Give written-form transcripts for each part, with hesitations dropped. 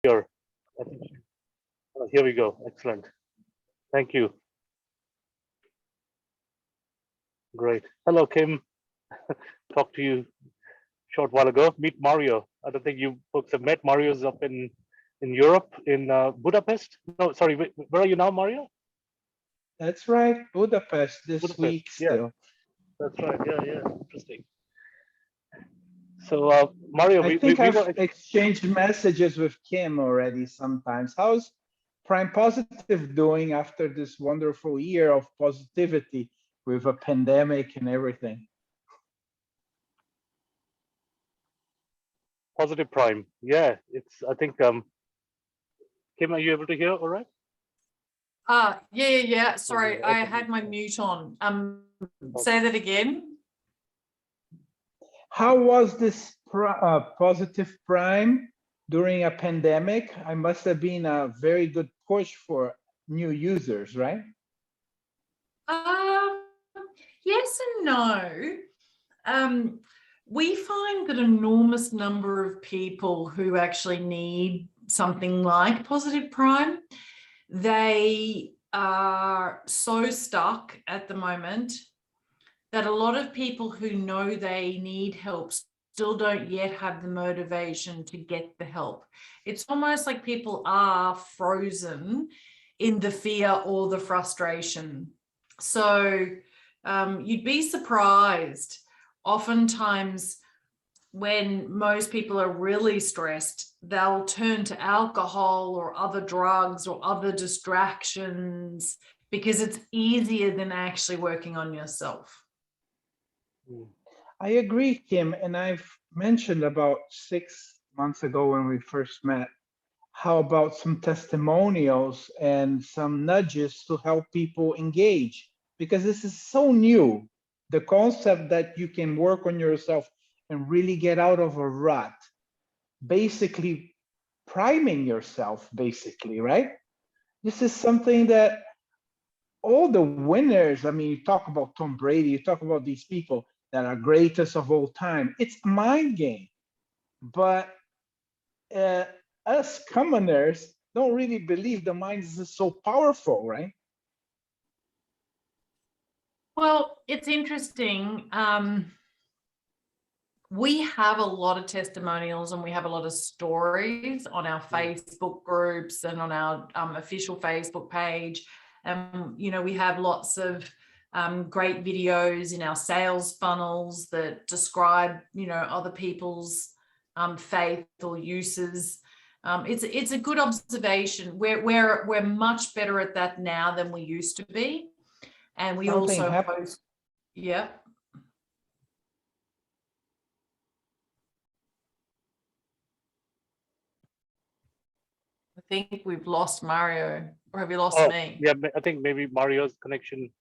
Here. Here we go. Excellent. Thank you. Great. Hello, Kim. Talked to you short while ago. Meet Mario. I don't think you folks have met. Mario's up in Europe, in Budapest. No, sorry. Where are you now, Mario? That's right, Budapest this Budapest. week Yeah, still. that's right. Yeah. Interesting. So, Mario, I think I've exchanged messages with Kim already sometimes. How's Prime Positive doing after this wonderful year of positivity with a pandemic and everything? Positive Prime. Yeah, it's, I think, Kim, are you able to hear all right? Yeah. Sorry, I had my mute on. Say that again. How was this Positive Prime during a pandemic? I must have been a very good push for new users, right? Yes and no. We find that an enormous number of people who actually need something like Positive Prime, they are so stuck at the moment that a lot of people who know they need help still don't yet have the motivation to get the help. It's almost like people are frozen in the fear or the frustration. So you'd be surprised. Oftentimes, when most people are really stressed, they'll turn to alcohol or other drugs or other distractions because it's easier than actually working on yourself. I agree, Kim, and I've mentioned about 6 months ago when we first met, how about some testimonials and some nudges to help people engage, because this is so new. The concept that you can work on yourself and really get out of a rut, basically priming yourself, basically, right? This is something that all the winners, I mean, you talk about Tom Brady, you talk about these people that are greatest of all time. It's a mind game, but us commoners don't really believe the mind is so powerful, right? Well, it's interesting. We have a lot of testimonials and we have a lot of stories on our Facebook groups and on our official Facebook page. We have lots of great videos in our sales funnels that describe, other people's faith or uses. It's a good observation. We're much better at that now than we used to be, and we Something also happened. post. Yeah. I think we've lost Mario, or have you lost me? Yeah, I think maybe Mario's connection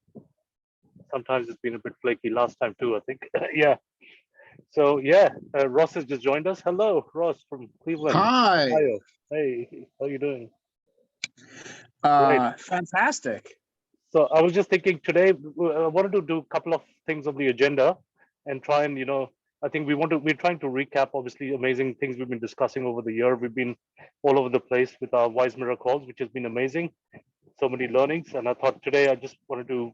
sometimes it's been a bit flaky last time too, I think. Yeah. So yeah, Ross has just joined us. Hello, Ross from Cleveland. Hi. Ohio. Hey, how you doing? Fantastic. So I was just thinking today, I wanted to do a couple of things on the agenda and try and, I think we're trying to recap obviously amazing things we've been discussing over the year. We've been all over the place with our Wise Mirror calls, which has been amazing. So many learnings. And I thought today I just wanted to,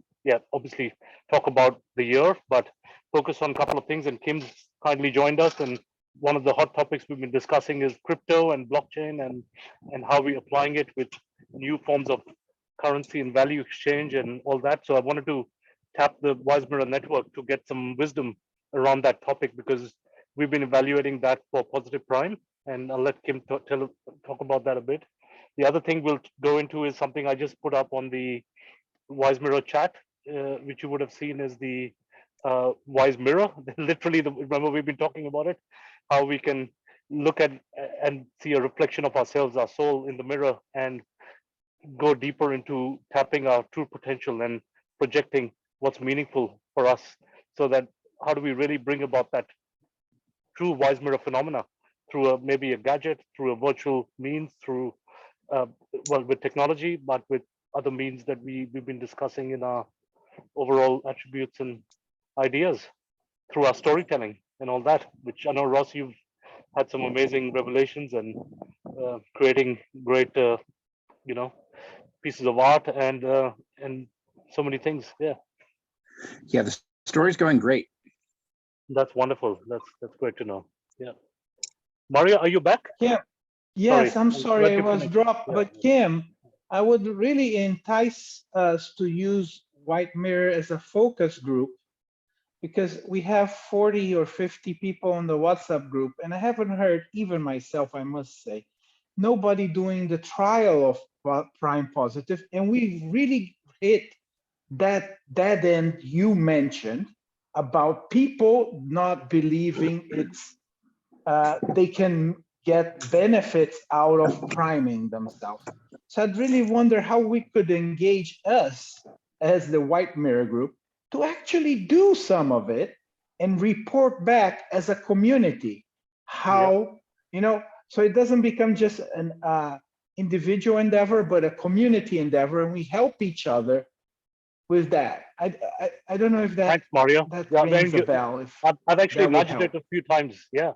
obviously talk about the year, but focus on a couple of things. And Kim's kindly joined us. And one of the hot topics we've been discussing is crypto and blockchain and how we're applying it with new forms of currency and value exchange and all that. So I wanted to tap the Wise Mirror network to get some wisdom around that topic, because we've been evaluating that for Positive Prime, and I'll let Kim talk about that a bit. The other thing we'll go into is something I just put up on the Wise Mirror chat, which you would have seen as the Wise Mirror. Literally, remember we've been talking about it, how we can look at and see a reflection of ourselves, our soul in the mirror, and go deeper into tapping our true potential and projecting what's meaningful for us, so that how do we really bring about that true Wise Mirror phenomena through maybe a gadget, through a virtual means, through with technology, but with other means that we've been discussing in our overall attributes and ideas, through our storytelling and all that, which I know, Ross, you've had some amazing revelations and creating great, pieces of art and so many things. Yeah, Yeah, the story's going great. that's wonderful. That's great to know. Yeah, Maria, are you back? Yeah. Yes, Sorry, I'm I sorry I got was disconnected. dropped, Yeah. but Kim, I would really entice us to use White Mirror as a focus group because we have 40 or 50 people on the WhatsApp group, and I haven't heard, even myself, I must say, nobody doing the trial of Prime Positive, and we've really hit that dead end you mentioned about people not believing they can get benefits out of priming themselves. So I'd really wonder how we could engage us as the White Mirror group to actually do some of it and report back as a community how, so it doesn't become just an individual endeavor, but a community endeavor, and we help each other with that. I don't know if that Thanks, Mario. Yeah, rings a bell. If I've actually that would imagined it help. a few times. Yeah,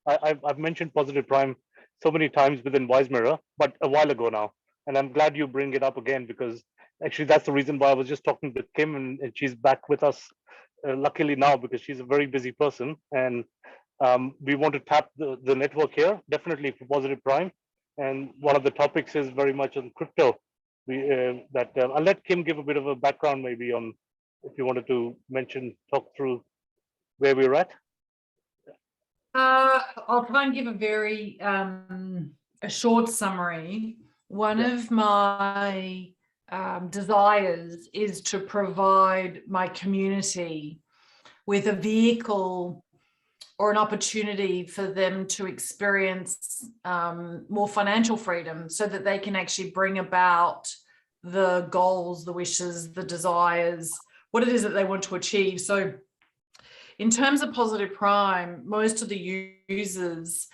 I've mentioned Positive Prime so many times within Wise Mirror, but a while ago now, and I'm glad you bring it up again because actually that's the reason why I was just talking with Kim, and she's back with us, luckily now because she's a very busy person, and we want to tap the network here definitely for Positive Prime, and one of the topics is very much on crypto. I'll let Kim give a bit of a background maybe on if you wanted to talk through where we're at. I'll try and give a very a short summary. One of my desires is to provide my community with a vehicle or an opportunity for them to experience more financial freedom so that they can actually bring about the goals, the wishes, the desires, what it is that they want to achieve. So in terms of Positive Prime, most of the users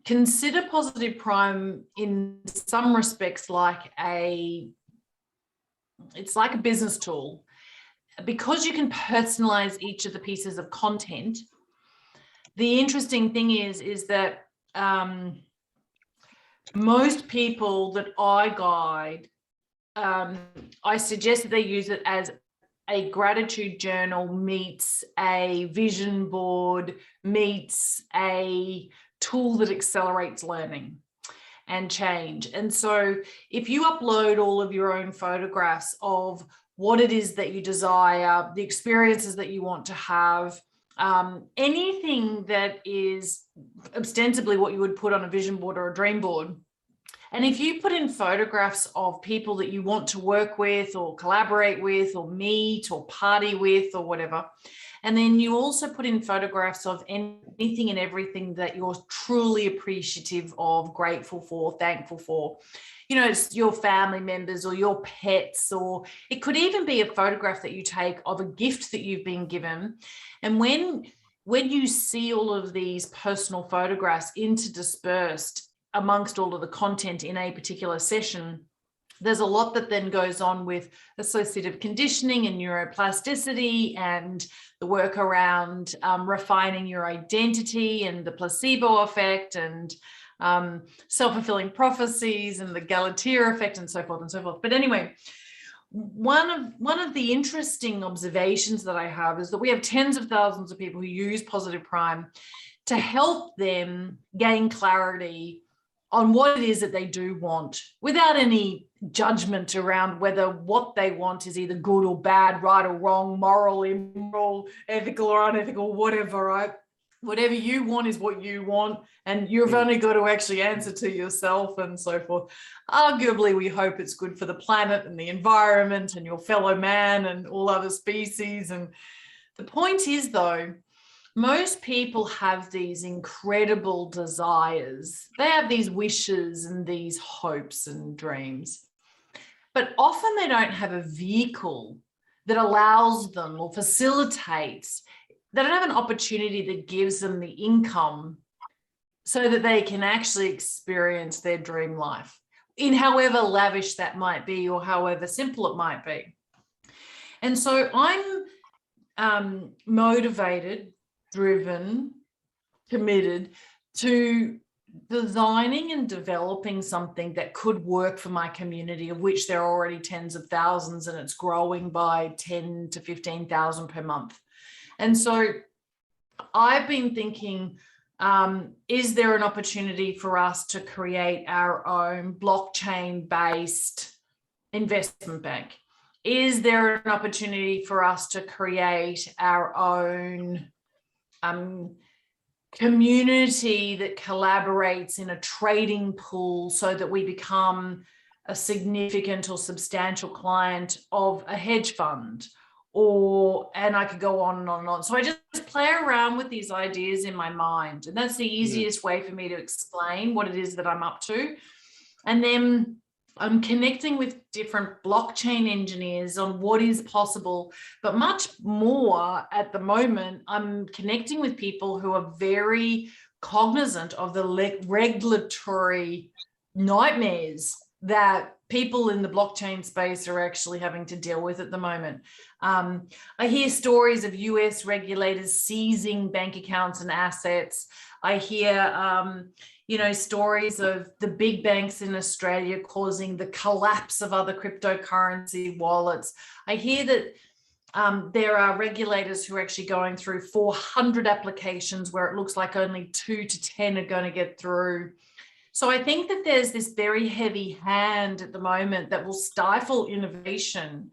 consider Positive Prime in some respects it's like a business tool. Because you can personalize each of the pieces of content, the interesting thing is that most people that I guide, I suggest that they use it as a gratitude journal meets a vision board meets a tool that accelerates learning and change. And so if you upload all of your own photographs of what it is that you desire, the experiences that you want to have, anything that is ostensibly what you would put on a vision board or a dream board. And if you put in photographs of people that you want to work with or collaborate with or meet or party with or whatever, and then you also put in photographs of anything and everything that you're truly appreciative of, grateful for, thankful for, it's your family members or your pets, or it could even be a photograph that you take of a gift that you've been given. And when you see all of these personal photographs interdispersed amongst all of the content in a particular session, there's a lot that then goes on with associative conditioning and neuroplasticity and the work around refining your identity and the placebo effect and self-fulfilling prophecies and the Galatea effect and so forth and so forth. But anyway, one of the interesting observations that I have is that we have tens of thousands of people who use Positive Prime to help them gain clarity on what it is that they do want without any judgment around whether what they want is either good or bad, right or wrong, moral, immoral, ethical or unethical, whatever, right? Whatever you want is what you want, and you've only got to actually answer to yourself and so forth. Arguably, we hope it's good for the planet and the environment and your fellow man and all other species. And the point is, though, most people have these incredible desires. They have these wishes and these hopes and dreams, but often they don't have a vehicle that allows them or facilitates. They don't have an opportunity that gives them the income so that they can actually experience their dream life in however lavish that might be or however simple it might be. And so I'm motivated, driven committed to designing and developing something that could work for my community, of which there are already tens of thousands, and it's growing by 10 to 15,000 per month. And so I've been thinking, is there an opportunity for us to create our own blockchain-based investment bank? Is there an opportunity for us to create our own community that collaborates in a trading pool so that we become a significant or substantial client of a hedge fund? And I could go on and on and on. So I just play around with these ideas in my mind. And that's the easiest way for me to explain what it is that I'm up to. And then I'm connecting with different blockchain engineers on what is possible, but much more at the moment, I'm connecting with people who are very cognizant of the regulatory nightmares that people in the blockchain space are actually having to deal with at the moment. I hear stories of US regulators seizing bank accounts and assets. I hear, stories of the big banks in Australia causing the collapse of other cryptocurrency wallets. I hear that there are regulators who are actually going through 400 applications where it looks like only 2 to 10 are going to get through. So I think that there's this very heavy hand at the moment that will stifle innovation,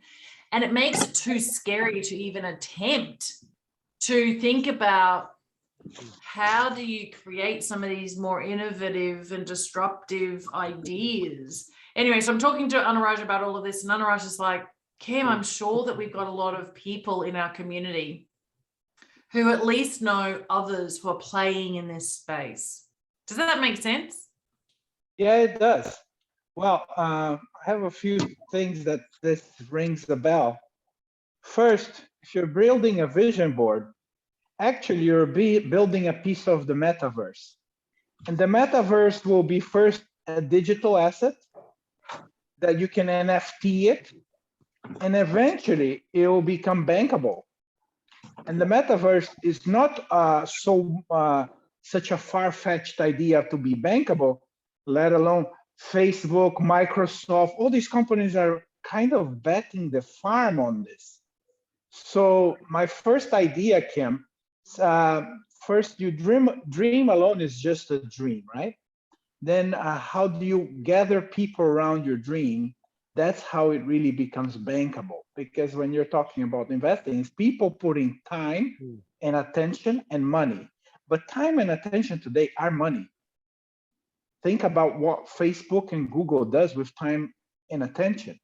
and it makes it too scary to even attempt to think about how do you create some of these more innovative and disruptive ideas. Anyway, so I'm talking to Anuraj about all of this, and Anuraj is like, Kim, I'm sure that we've got a lot of people in our community who at least know others who are playing in this space. Does that make sense? Yeah, it does. Well, I have a few things that this rings the bell. First, if you're building a vision board, actually you're building a piece of the metaverse. And the metaverse will be first a digital asset that you can NFT it, and eventually it will become bankable. And the metaverse is not such a far-fetched idea to be bankable, let alone Facebook, Microsoft. All these companies are kind of betting the farm on this. So my first idea, Kim, first you dream alone is just a dream, right? Then how do you gather people around your dream? That's how it really becomes bankable. Because when you're talking about investing, it's people putting time and attention and money. But time and attention today are money. Think about what Facebook and Google does with time and attention.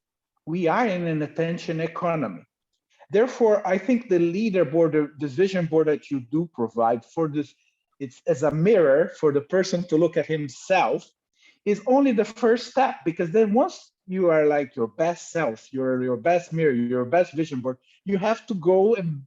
We are in an attention economy. Therefore, I think the leaderboard, the vision board that you do provide for this, it's as a mirror for the person to look at himself, is only the first step. Because then once you are like your best self, your best mirror, your best vision board, you have to go and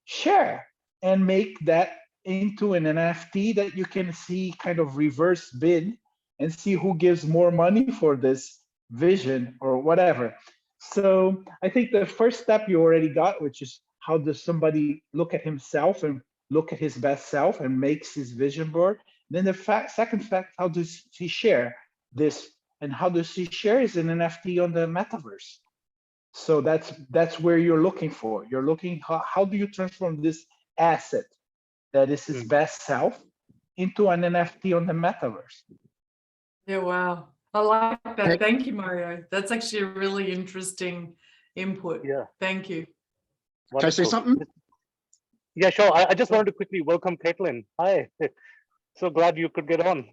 share and make that into an NFT that you can see kind of reverse bid and see who gives more money for this vision or whatever. So I think the first step you already got, which is how does somebody look at himself and look at his best self and makes his vision board. Then the second fact, how does he share this, and how does he share is an NFT on the metaverse. So that's where you're looking for. You're looking, how do you transform this asset that is his best self into an NFT on the metaverse? Yeah, wow. I like that. Thank you, Mario. That's actually a really interesting input. Yeah. Thank you. Can I say something? Yeah, sure. I just wanted to quickly welcome Caitlin. Hi. So glad you could get on.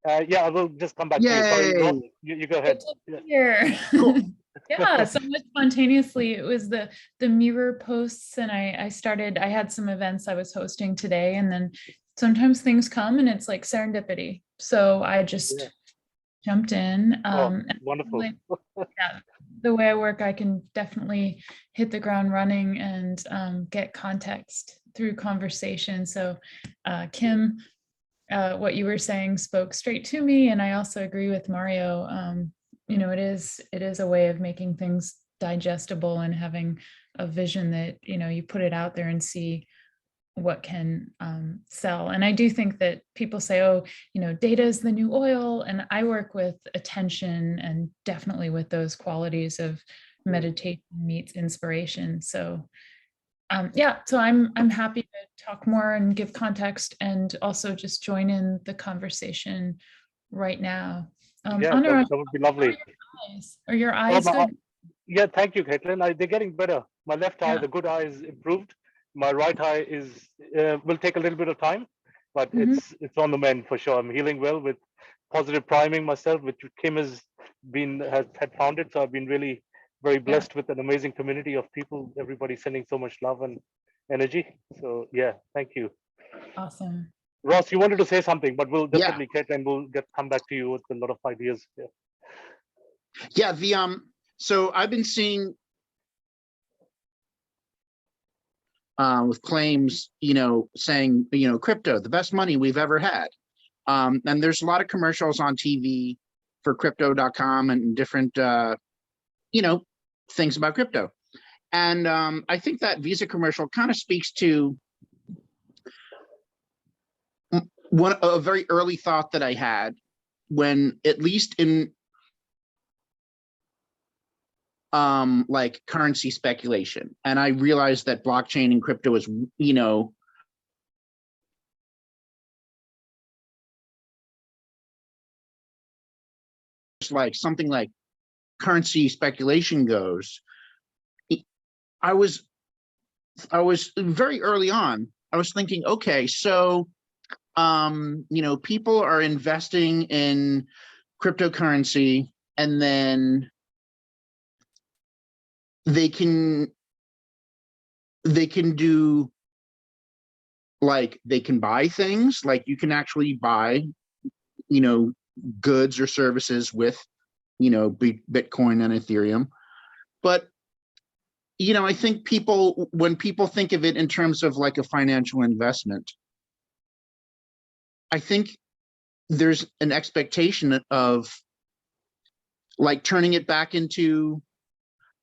Yeah, I will just come back to you. Sorry, Ross, you go ahead. Here. Cool. Yeah, somewhat spontaneously, it was the mirror posts, and I had some events I was hosting today, and then sometimes things come and it's like serendipity. So I just jumped in. And wonderful. Yeah, the way I work, I can definitely hit the ground running and get context through conversation. So Kim, what you were saying spoke straight to me, and I also agree with Mario. It is a way of making things digestible and having a vision that you put it out there and see what can sell. And I do think that people say, oh, data is the new oil. And I work with attention and definitely with those qualities of meditation meets inspiration. So yeah, so I'm happy to talk more and give context and also just join in the conversation right now. Yeah, Anurag, that would be lovely. are your eyes my- good? Yeah, thank you, Caitlin. They're getting better. My left eye, Yeah. the good eye, is improved. My right eye will take a little bit of time, but Mhm. it's on the mend for sure. I'm healing well with positive priming myself, which Kim has had founded. So I've been really very blessed with an amazing community of people. Everybody sending so much love and energy. So yeah, thank you. Awesome. Ross, you wanted to say something, but we'll Yeah. definitely, Caitlin, we'll come back to you with a lot of ideas. Yeah. Yeah, so I've been seeing with claims, saying, crypto, the best money we've ever had. And there's a lot of commercials on TV for crypto.com and different, things about crypto. And I think that Visa commercial kind of speaks to a very early thought that I had when, at least in like currency speculation, and I realized that blockchain and crypto is, like something like currency speculation goes. I was very early on, I was thinking, okay, so people are investing in cryptocurrency, and then they can do, like, they can buy things, like you can actually buy goods or services with Bitcoin and Ethereum. But I think when people think of it in terms of like a financial investment, I think there's an expectation of like turning it back into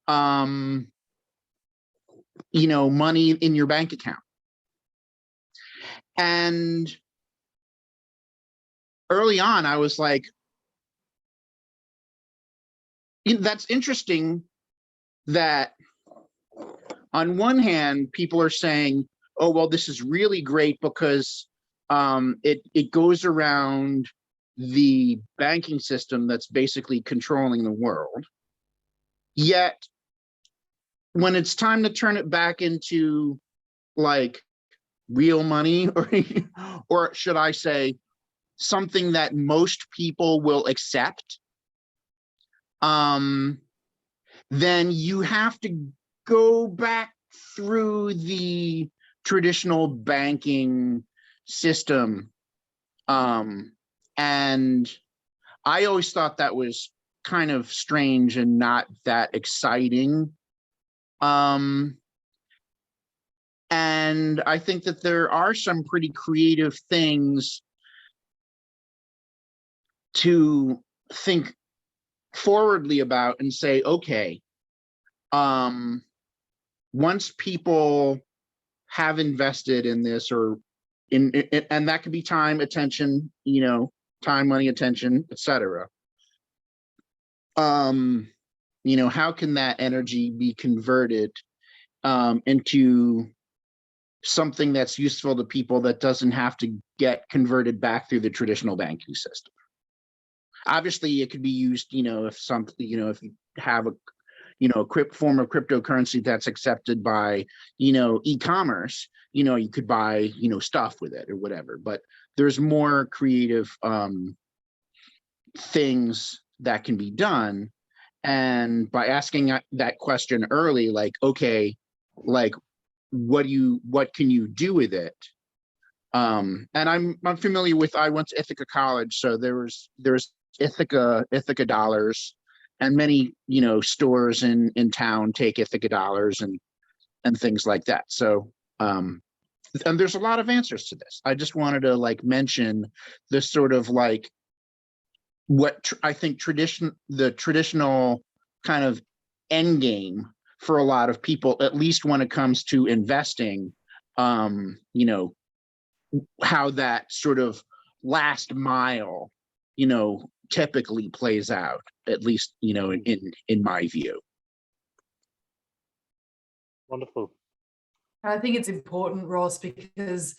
money in your bank account. And early on, I was like, that's interesting that on one hand, people are saying, oh, well, this is really great because it goes around the banking system that's basically controlling the world. Yet, when it's time to turn it back into like real money, or should I say something that most people will accept, then you have to go back through the traditional banking system. And I always thought that was kind of strange and not that exciting. And I think that there are some pretty creative things to think forwardly about and say, okay, once people have invested in this, or in and that could be time, attention, time, money, attention, etc. How can that energy be converted into something that's useful to people that doesn't have to get converted back through the traditional banking system? Obviously, it could be used, if something, if you have a form of cryptocurrency that's accepted by, e-commerce, you could buy, stuff with it or whatever. But there's more creative things that can be done. And by asking that question early, like, okay, like, what can you do with it? And I'm familiar with, I went to Ithaca College, so there's Ithaca dollars, and many stores in town take Ithaca dollars and things like that. So and there's a lot of answers to this. I just wanted to like mention this sort of like what I think the traditional kind of end game for a lot of people, at least when it comes to investing, you know, how that sort of last mile, you know, typically plays out, at least, you know, in my view. Wonderful. I think it's important, Ross, because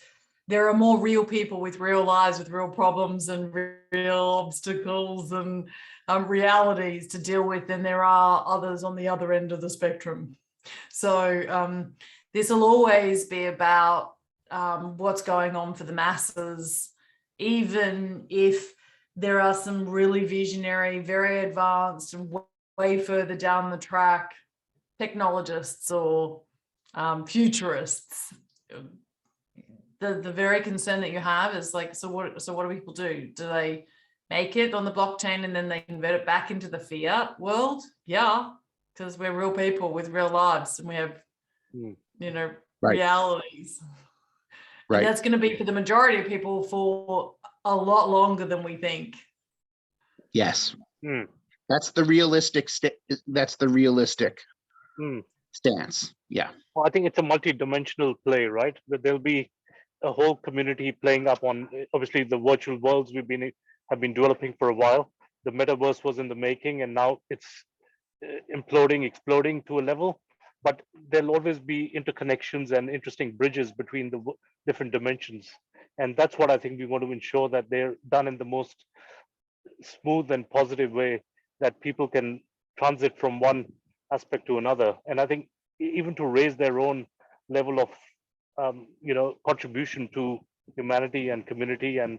there are more real people with real lives, with real problems and real obstacles and realities to deal with than there are others on the other end of the spectrum. So this will always be about what's going on for the masses, even if there are some really visionary, very advanced and way further down the track technologists or futurists. The very concern that you have is like, so what do people do? Do they make it on the blockchain and then they convert it back into the fiat world? Yeah, because we're real people with real lives and we have, you know, Right. realities. Right. And that's going to be for the majority of people for a lot longer than we think. Yes. That's the realistic stance. Yeah. Well, I think it's a multi-dimensional play, right? That there'll be a whole community playing up on obviously the virtual worlds have been developing for a while. The metaverse was in the making, and now it's imploding, exploding to a level. But there'll always be interconnections and interesting bridges between the different dimensions, and that's what I think we want to ensure, that they're done in the most smooth and positive way, that people can transit from one aspect to another. And I think even to raise their own level of you know, contribution to humanity and community, and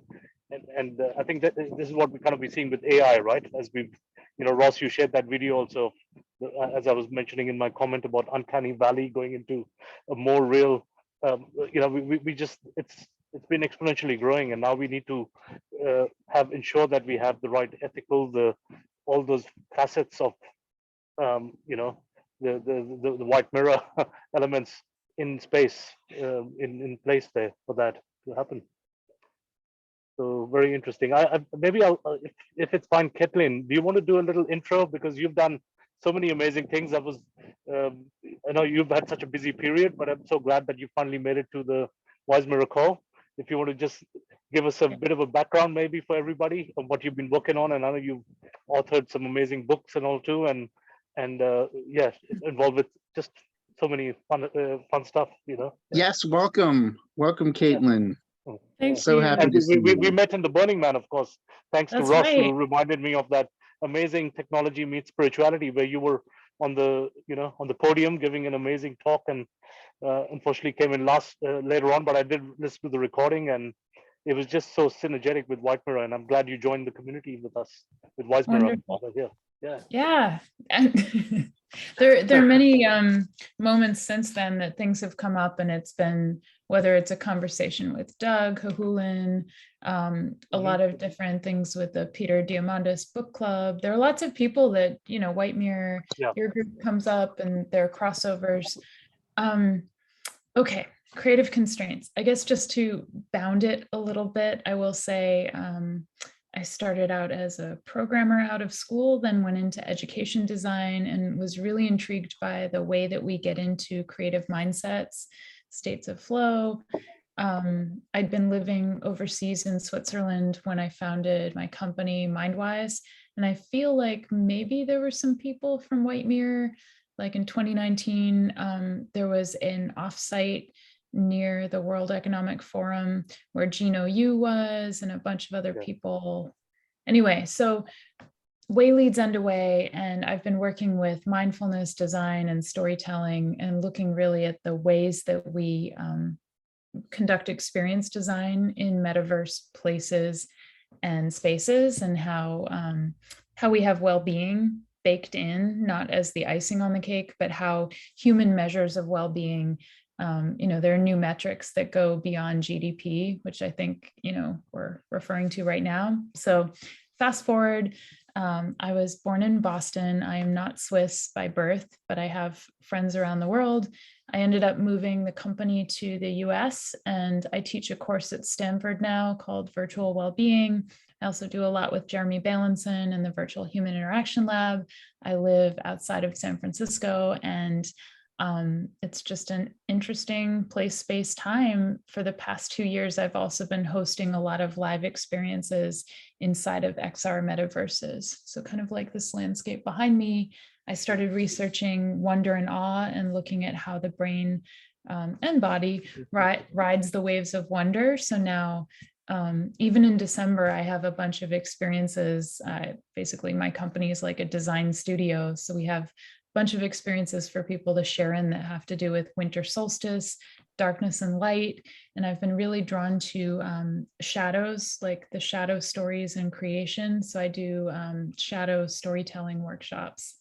I think that this is what we kind of be seeing with AI, right? As we've, you know, Ross, you shared that video also, as I was mentioning in my comment about Uncanny Valley going into a more real, you know, we just, it's been exponentially growing, and now we need to ensure that we have the right ethical, all those facets of, you know, the white mirror elements in space, in place there for that to happen. So very interesting. Maybe I'll, if it's fine, Kathleen, do you want to do a little intro, because you've done so many amazing things? I know you've had such a busy period, but I'm so glad that you finally made it to the Wise Mirror call. If you want to just give us a bit of a background, maybe for everybody, of what you've been working on, and I know you've authored some amazing books and all too, and yeah, involved with just so many fun stuff, you know. Yes, welcome, Caitlin. Thank So you. happy And to see we you. met in the Burning Man, of course, thanks to That's Ross, who right. reminded me of that amazing Technology Meets Spirituality, where you were on the, you know, on the podium giving an amazing talk, and unfortunately came in later on, but I did listen to the recording, and it was just so synergetic with White Mirror, and I'm glad you joined the community with us with Wise Mirror. Wonderful. Yeah. There are many moments since then that things have come up, and it's been, whether it's a conversation with Doug Hahulin, a lot of different things with the Peter Diamandis book club. There are lots of people that, you know, White Mirror, your group comes up, and there are crossovers. Okay, creative constraints. I guess just to bound it a little bit, I will say I started out as a programmer out of school, then went into education design, and was really intrigued by the way that we get into creative mindsets, states of flow. I'd been living overseas in Switzerland when I founded my company Mindwise, and I feel like maybe there were some people from White Mirror. Like in 2019, there was an offsite near the World Economic Forum where Gino Yu was, and a bunch of other people. Anyway, so Way leads underway, and I've been working with mindfulness design and storytelling, and looking really at the ways that we conduct experience design in metaverse places and spaces, and how we have well-being baked in, not as the icing on the cake, but how human measures of well-being, you know, there are new metrics that go beyond GDP, which I think, you know, we're referring to right now. So fast forward, I was born in Boston. I am not Swiss by birth, but I have friends around the world. I ended up moving the company to the US, and I teach a course at Stanford now called Virtual Wellbeing. I also do a lot with Jeremy Bailenson and the Virtual Human Interaction Lab. I live outside of San Francisco, and it's just an interesting place, space, time. For the past 2 years, I've also been hosting a lot of live experiences inside of XR metaverses. So kind of like this landscape behind me, I started researching wonder and awe and looking at how the brain and body rides the waves of wonder. So now, even in December, I have a bunch of experiences. Basically, my company is like a design studio. So we have bunch of experiences for people to share in that have to do with winter solstice, darkness and light. And I've been really drawn to shadows, like the shadow stories and creation. So I do shadow storytelling workshops.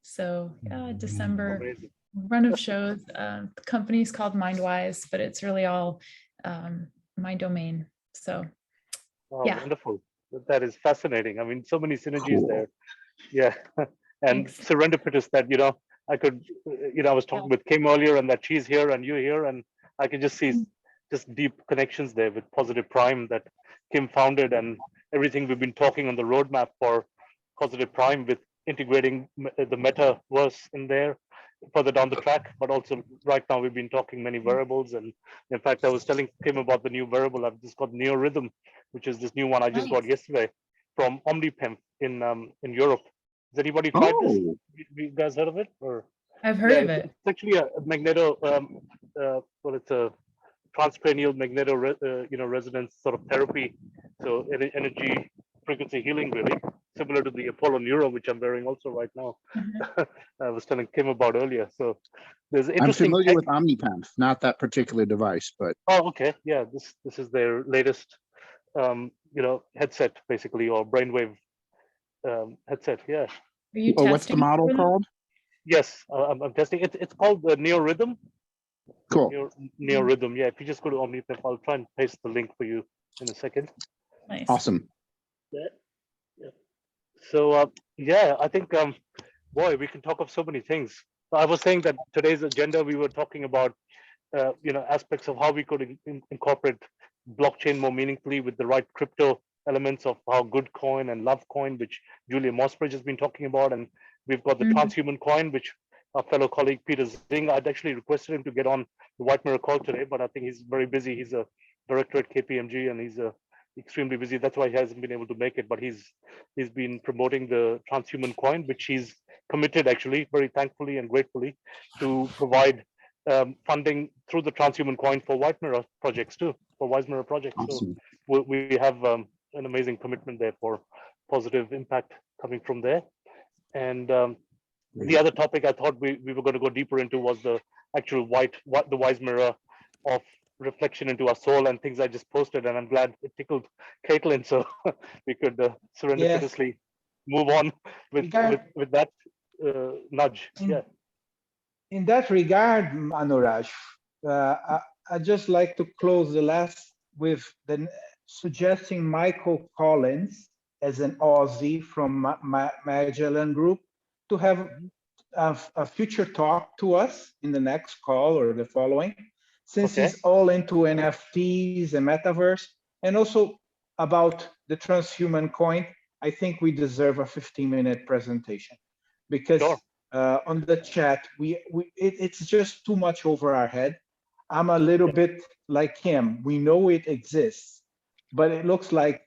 So December Amazing. run of shows. The company's called Mindwise, but it's really all my domain. So Oh, yeah. wonderful. That is fascinating. I mean, so many synergies Cool. there. Yeah. And Thanks. serendipitous that, I could, I was talking with Kim earlier and that she's here and you're here, and I can just see just deep connections there with Positive Prime that Kim founded, and everything we've been talking on the roadmap for Positive Prime with integrating the metaverse in there further down the track. But also right now we've been talking many wearables, and in fact I was telling Kim about the new wearable I've just got, Neo Rhythm, which is this new one I just got yesterday from OmniPemp in Europe. Has anybody tried this? Oh, You guys heard of it? Or I've heard of it. it's actually a magneto well, it's a transcranial magneto resonance sort of therapy, so energy frequency healing, really similar to the Apollo Neuro, which I'm wearing also right now. Mhm. I was telling Kim about earlier. So there's I'm interesting familiar tech. with OmniPemp, not that particular device, but Oh, okay, yeah, this is their latest headset basically, or brainwave headset. Yeah. Are you oh, what's the testing model for them? called? Yes, I'm testing it. It's called the Neo Rhythm. Cool. Neo Rhythm. Yeah, if you just go to OmniPemp, I'll try and paste the link for you in a second. Nice. Awesome. Yeah. So yeah, I think boy, we can talk of so many things. I was saying that today's agenda, we were talking about aspects of how we could incorporate blockchain more meaningfully with the right crypto elements of how good coin and love coin, which Julia Mossbridge has been talking about, and we've got the Mhm. transhuman coin, which our fellow colleague Peter Zing, I'd actually requested him to get on the White Mirror call today, but I think he's very busy. He's a director at KPMG and he's extremely busy. That's why he hasn't been able to make it, but he's been promoting the transhuman coin, which he's committed, actually, very thankfully and gratefully, to provide funding through the transhuman coin for White Mirror projects too, for Wise Mirror projects. Awesome. So we have an amazing commitment there for positive impact coming from there. And the other topic I thought we were going to go deeper into was the actual the Wise Mirror of reflection into our soul and things I just posted, and I'm glad it tickled Caitlin, so we could serendipitously move on with that nudge. Yeah. In that regard, Anurag, I'd just like to close the last with suggesting Michael Collins as an Aussie from Magellan Group to have a future talk to us in the next call or the following, since he's all into NFTs and metaverse, and also about the transhuman coin. I think we deserve a 15-minute presentation, because on the chat, it's just too much over our head. I'm a little bit like him. We know it exists, but it looks like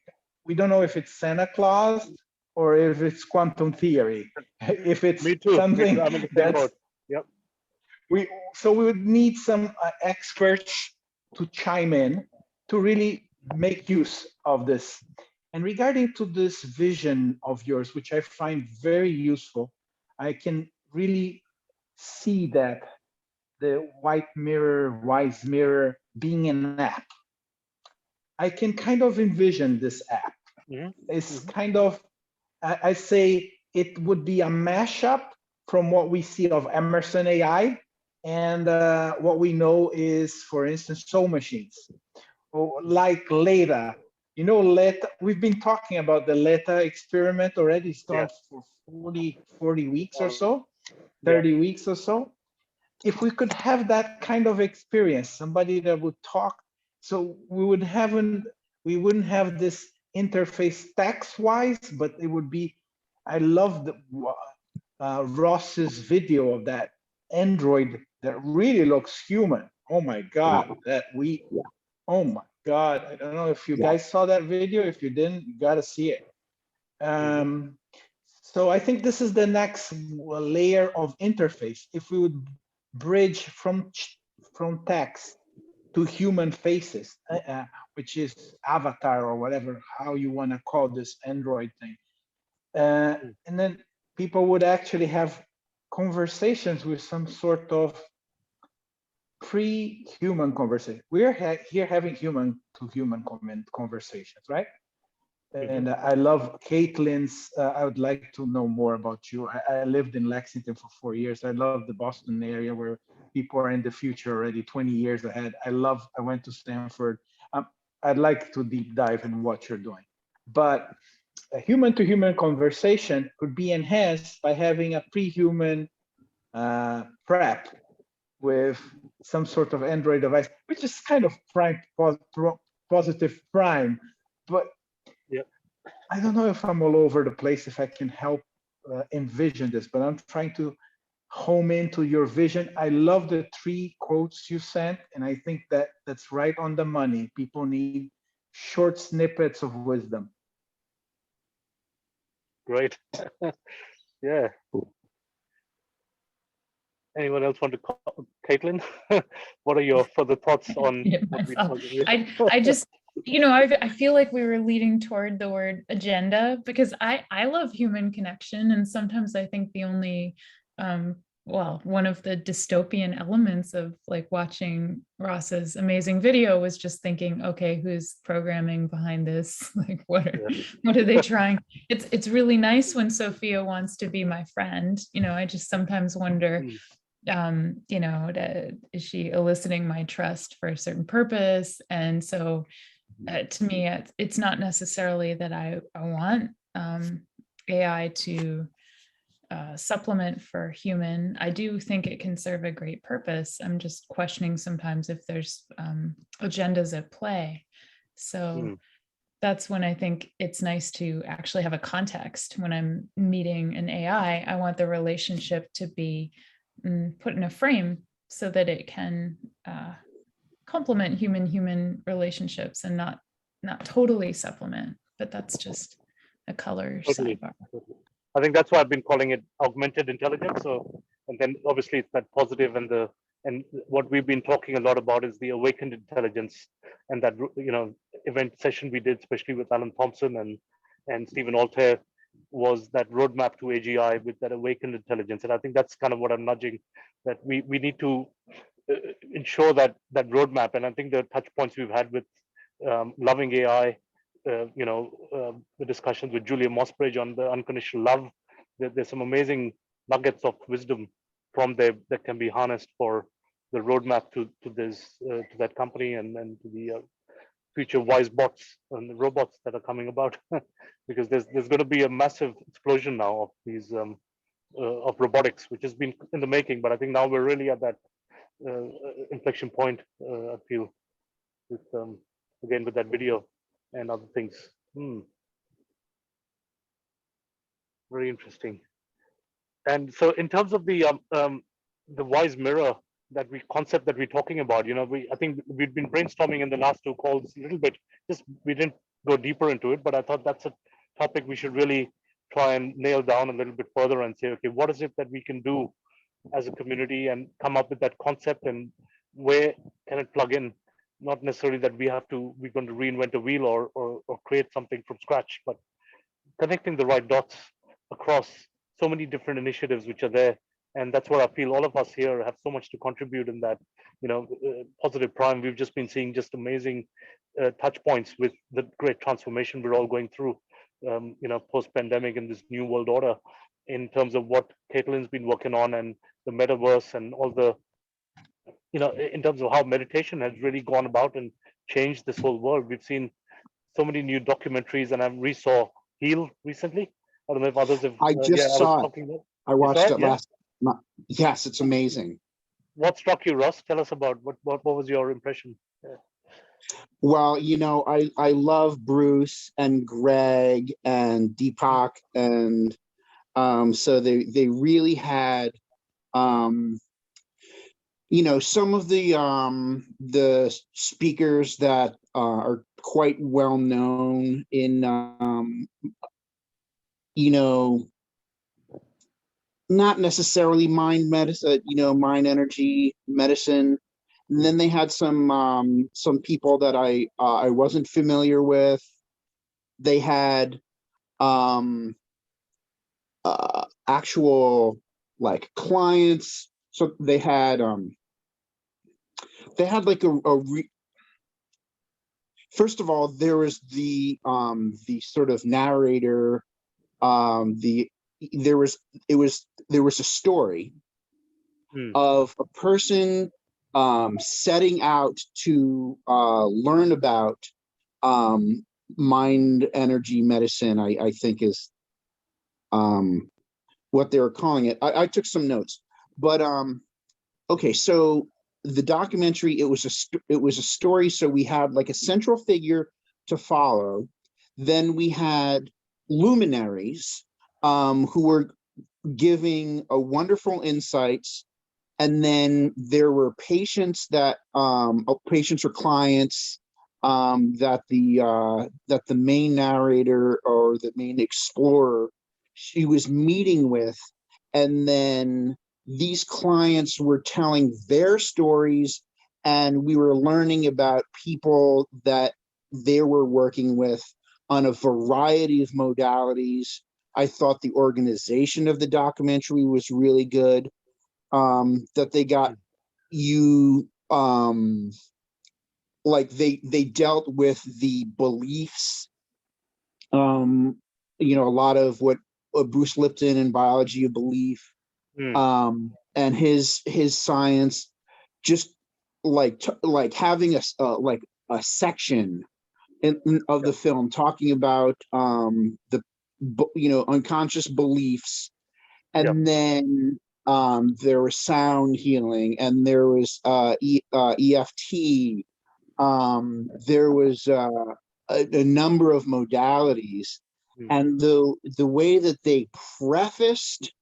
we don't know if it's Santa Claus or if it's quantum theory. If it's something that's, so we would need some experts to chime in to really make use of this. And regarding to this vision of yours, which I find very useful, I can really see that the White Mirror, Wise Mirror being an app. I can kind of envision this app. It's kind of, I say it would be a mashup from what we see of Emerson AI and what we know is, for instance, Soul Machines, or like Leda. You know, Leda, we've been talking about the Leda experiment already. Starts for 40 weeks or so, 30 weeks or so. If we could have that kind of experience, somebody that would talk, so we wouldn't have this interface text-wise, but it would be, I love Ross's video of that. android that really looks human. Oh my God, oh my God. I don't know if you guys saw that video. If you didn't, you gotta see it. So I think this is the next layer of interface. If we would bridge from text to human faces, which is avatar or whatever, how you want to call this Android thing. And then people would actually have conversations with some sort of pre-human conversation. We're here having human to human conversations, right? And I love Caitlin's, I would like to know more about you. I lived in Lexington for 4 years. I love the Boston area where people are in the future already 20 years ahead. I went to Stanford. I'd like to deep dive in what you're doing. But a human to human conversation could be enhanced by having a pre-human prep with some sort of Android device, which is kind of positive prime, but I don't know if I'm all over the place, if I can help envision this, but I'm trying to home into your vision. I love the 3 quotes you sent, and I think that that's right on the money. People need short snippets of wisdom. Great. Yeah. Anyone else want to call? Caitlin? What are your further thoughts on what we talked about? I just, I feel like we were leading toward the word agenda because I love human connection, and sometimes I think the only one of the dystopian elements of like watching Ross's amazing video was just thinking, okay, who's programming behind this? Like what are they trying? It's really nice when Sophia wants to be my friend. I just sometimes wonder, is she eliciting my trust for a certain purpose? And so to me, it's not necessarily that I want AI to supplement for human. I do think it can serve a great purpose. I'm just questioning sometimes if there's agendas at play. So that's when I think it's nice to actually have a context. When I'm meeting an AI, I want the relationship to be put in a frame so that it can complement human relationships and not totally supplement. But that's just a color sidebar. I think that's why I've been calling it augmented intelligence. So, and then obviously it's that positive, and what we've been talking a lot about is the awakened intelligence, and that event session we did, especially with Alan Thompson and Stephen Altair, was that roadmap to AGI with that awakened intelligence. And I think that's kind of what I'm nudging, that we need to ensure that roadmap. And I think the touch points we've had with loving AI, the discussions with Julia Mossbridge on the unconditional love, there's some amazing nuggets of wisdom from there that can be harnessed for the roadmap to that company and to the future wise bots and the robots that are coming about. Because there's going to be a massive explosion now of these of robotics, which has been in the making, but I think now we're really at that inflection point. I feel with again with that video and other things. Very interesting. And so in terms of the wise mirror concept that we're talking about, I think we've been brainstorming in the last 2 calls a little bit. Just we didn't go deeper into it, but I thought that's a topic we should really try and nail down a little bit further and say, okay, what is it that we can do as a community and come up with that concept, and where can it plug in? Not necessarily that we're going to reinvent a wheel or create something from scratch, but connecting the right dots across so many different initiatives which are there. And that's what I feel all of us here have so much to contribute in that, Positive Prime. We've just been seeing just amazing touch points with the great transformation we're all going through, post-pandemic in this new world order, in terms of what Caitlin's been working on and the metaverse and all the, in terms of how meditation has really gone about and changed this whole world. We've seen so many new documentaries, and I saw Heal recently. I don't know if others have. I just saw it. I watched it last month. Yes, it's amazing. What struck you, Ross? Tell us about what was your impression? Well, I love Bruce and Greg and Deepak, and so they really had some of the speakers that are quite well known in not necessarily mind medicine, mind energy medicine. And then they had some people that I wasn't familiar with. They had actual like clients. So they had like first of all, there was the sort of narrator, there was a story of a person setting out to learn about mind energy medicine, I think is what they were calling it. I took some notes, but okay, so the documentary, it was a story, so we had like a central figure to follow. Then we had luminaries who were giving a wonderful insights, and then there were patients that patients or clients that the main narrator or the main explorer, she was meeting with, and then these clients were telling their stories, and we were learning about people that they were working with on a variety of modalities. I thought the organization of the documentary was really good, that they got you, like they dealt with the beliefs, a lot of what Bruce Lipton in Biology of Belief, and his science, just like having a section of the film talking about the unconscious beliefs, and then there was sound healing, and there was EFT, there was a number of modalities, and the way that they prefaced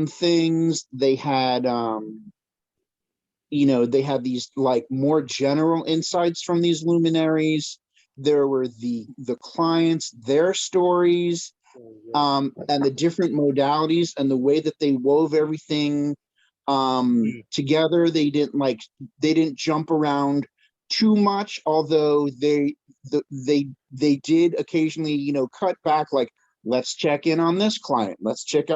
things, they had they had these like more general insights from these luminaries. There were the clients, their stories, and the different modalities, and the way that they wove everything together. They didn't jump around too much, although they did occasionally cut back, like, let's check in on this client, let's check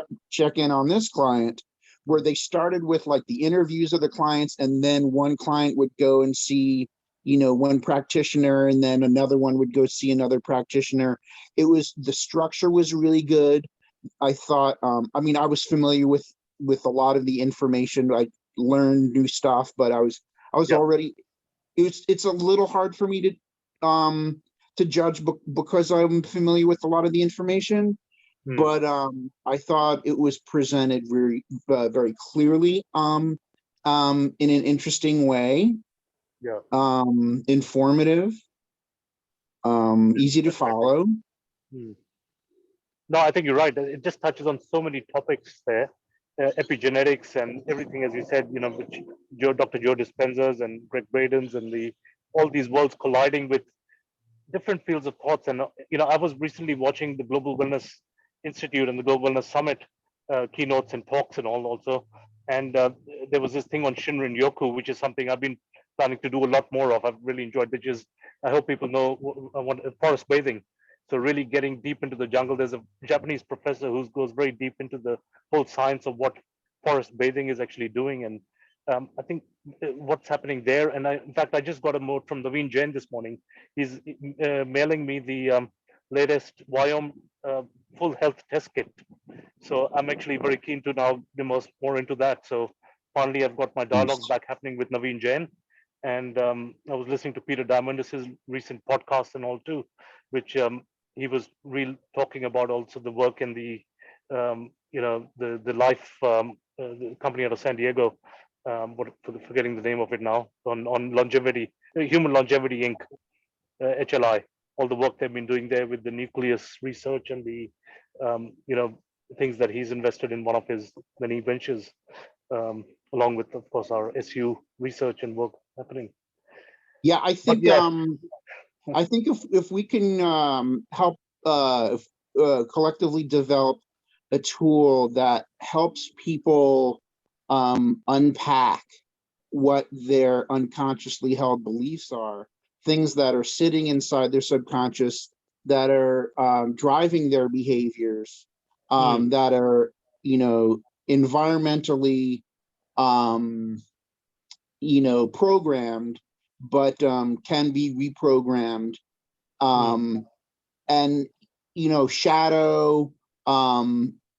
in on this client, where they started with like the interviews of the clients, and then one client would go and see one practitioner, and then another one would go see another practitioner. The structure was really good. I thought, I mean, I was familiar with a lot of the information. I learned new stuff, but I was already, it's a little hard for me to judge because I'm familiar with a lot of the information. But I thought it was presented very, very clearly, in an interesting way. Informative, easy to follow. No, I think you're right. It just touches on so many topics there, epigenetics and everything, as you said, which Dr. Joe Dispenzas and Greg Braden's and all these worlds colliding with different fields of thoughts. And I was recently watching the Global Wellness Institute and the Global Wellness Summit keynotes and talks and all also. And there was this thing on Shinrin Yoku, which is something I've been planning to do a lot more of. I've really enjoyed, which is, I hope people know, forest bathing. So really getting deep into the jungle. There's a Japanese professor who goes very deep into the whole science of what forest bathing is actually doing. And I think what's happening there, and in fact, I just got a note from Naveen Jain this morning. He's mailing me the latest Wyoming full health test kit. So I'm actually very keen to now immerse more into that. So finally, I've got my dialogue back happening with Naveen Jain. And I was listening to Peter Diamandis' recent podcast and all too, which he was talking about also the work in the life the company out of San Diego, forgetting the name of it now, on longevity, Human Longevity Inc., HLI, all the work they've been doing there with the nucleus research and the things that he's invested in, one of his many ventures. along with, of course, our SU research and work happening. Yeah, I think yeah. I think if we can help collectively develop a tool that helps people unpack what their unconsciously held beliefs are, things that are sitting inside their subconscious that are driving their behaviors, that are, you know, environmentally, you know, programmed, but can be reprogrammed. And, you know, shadow,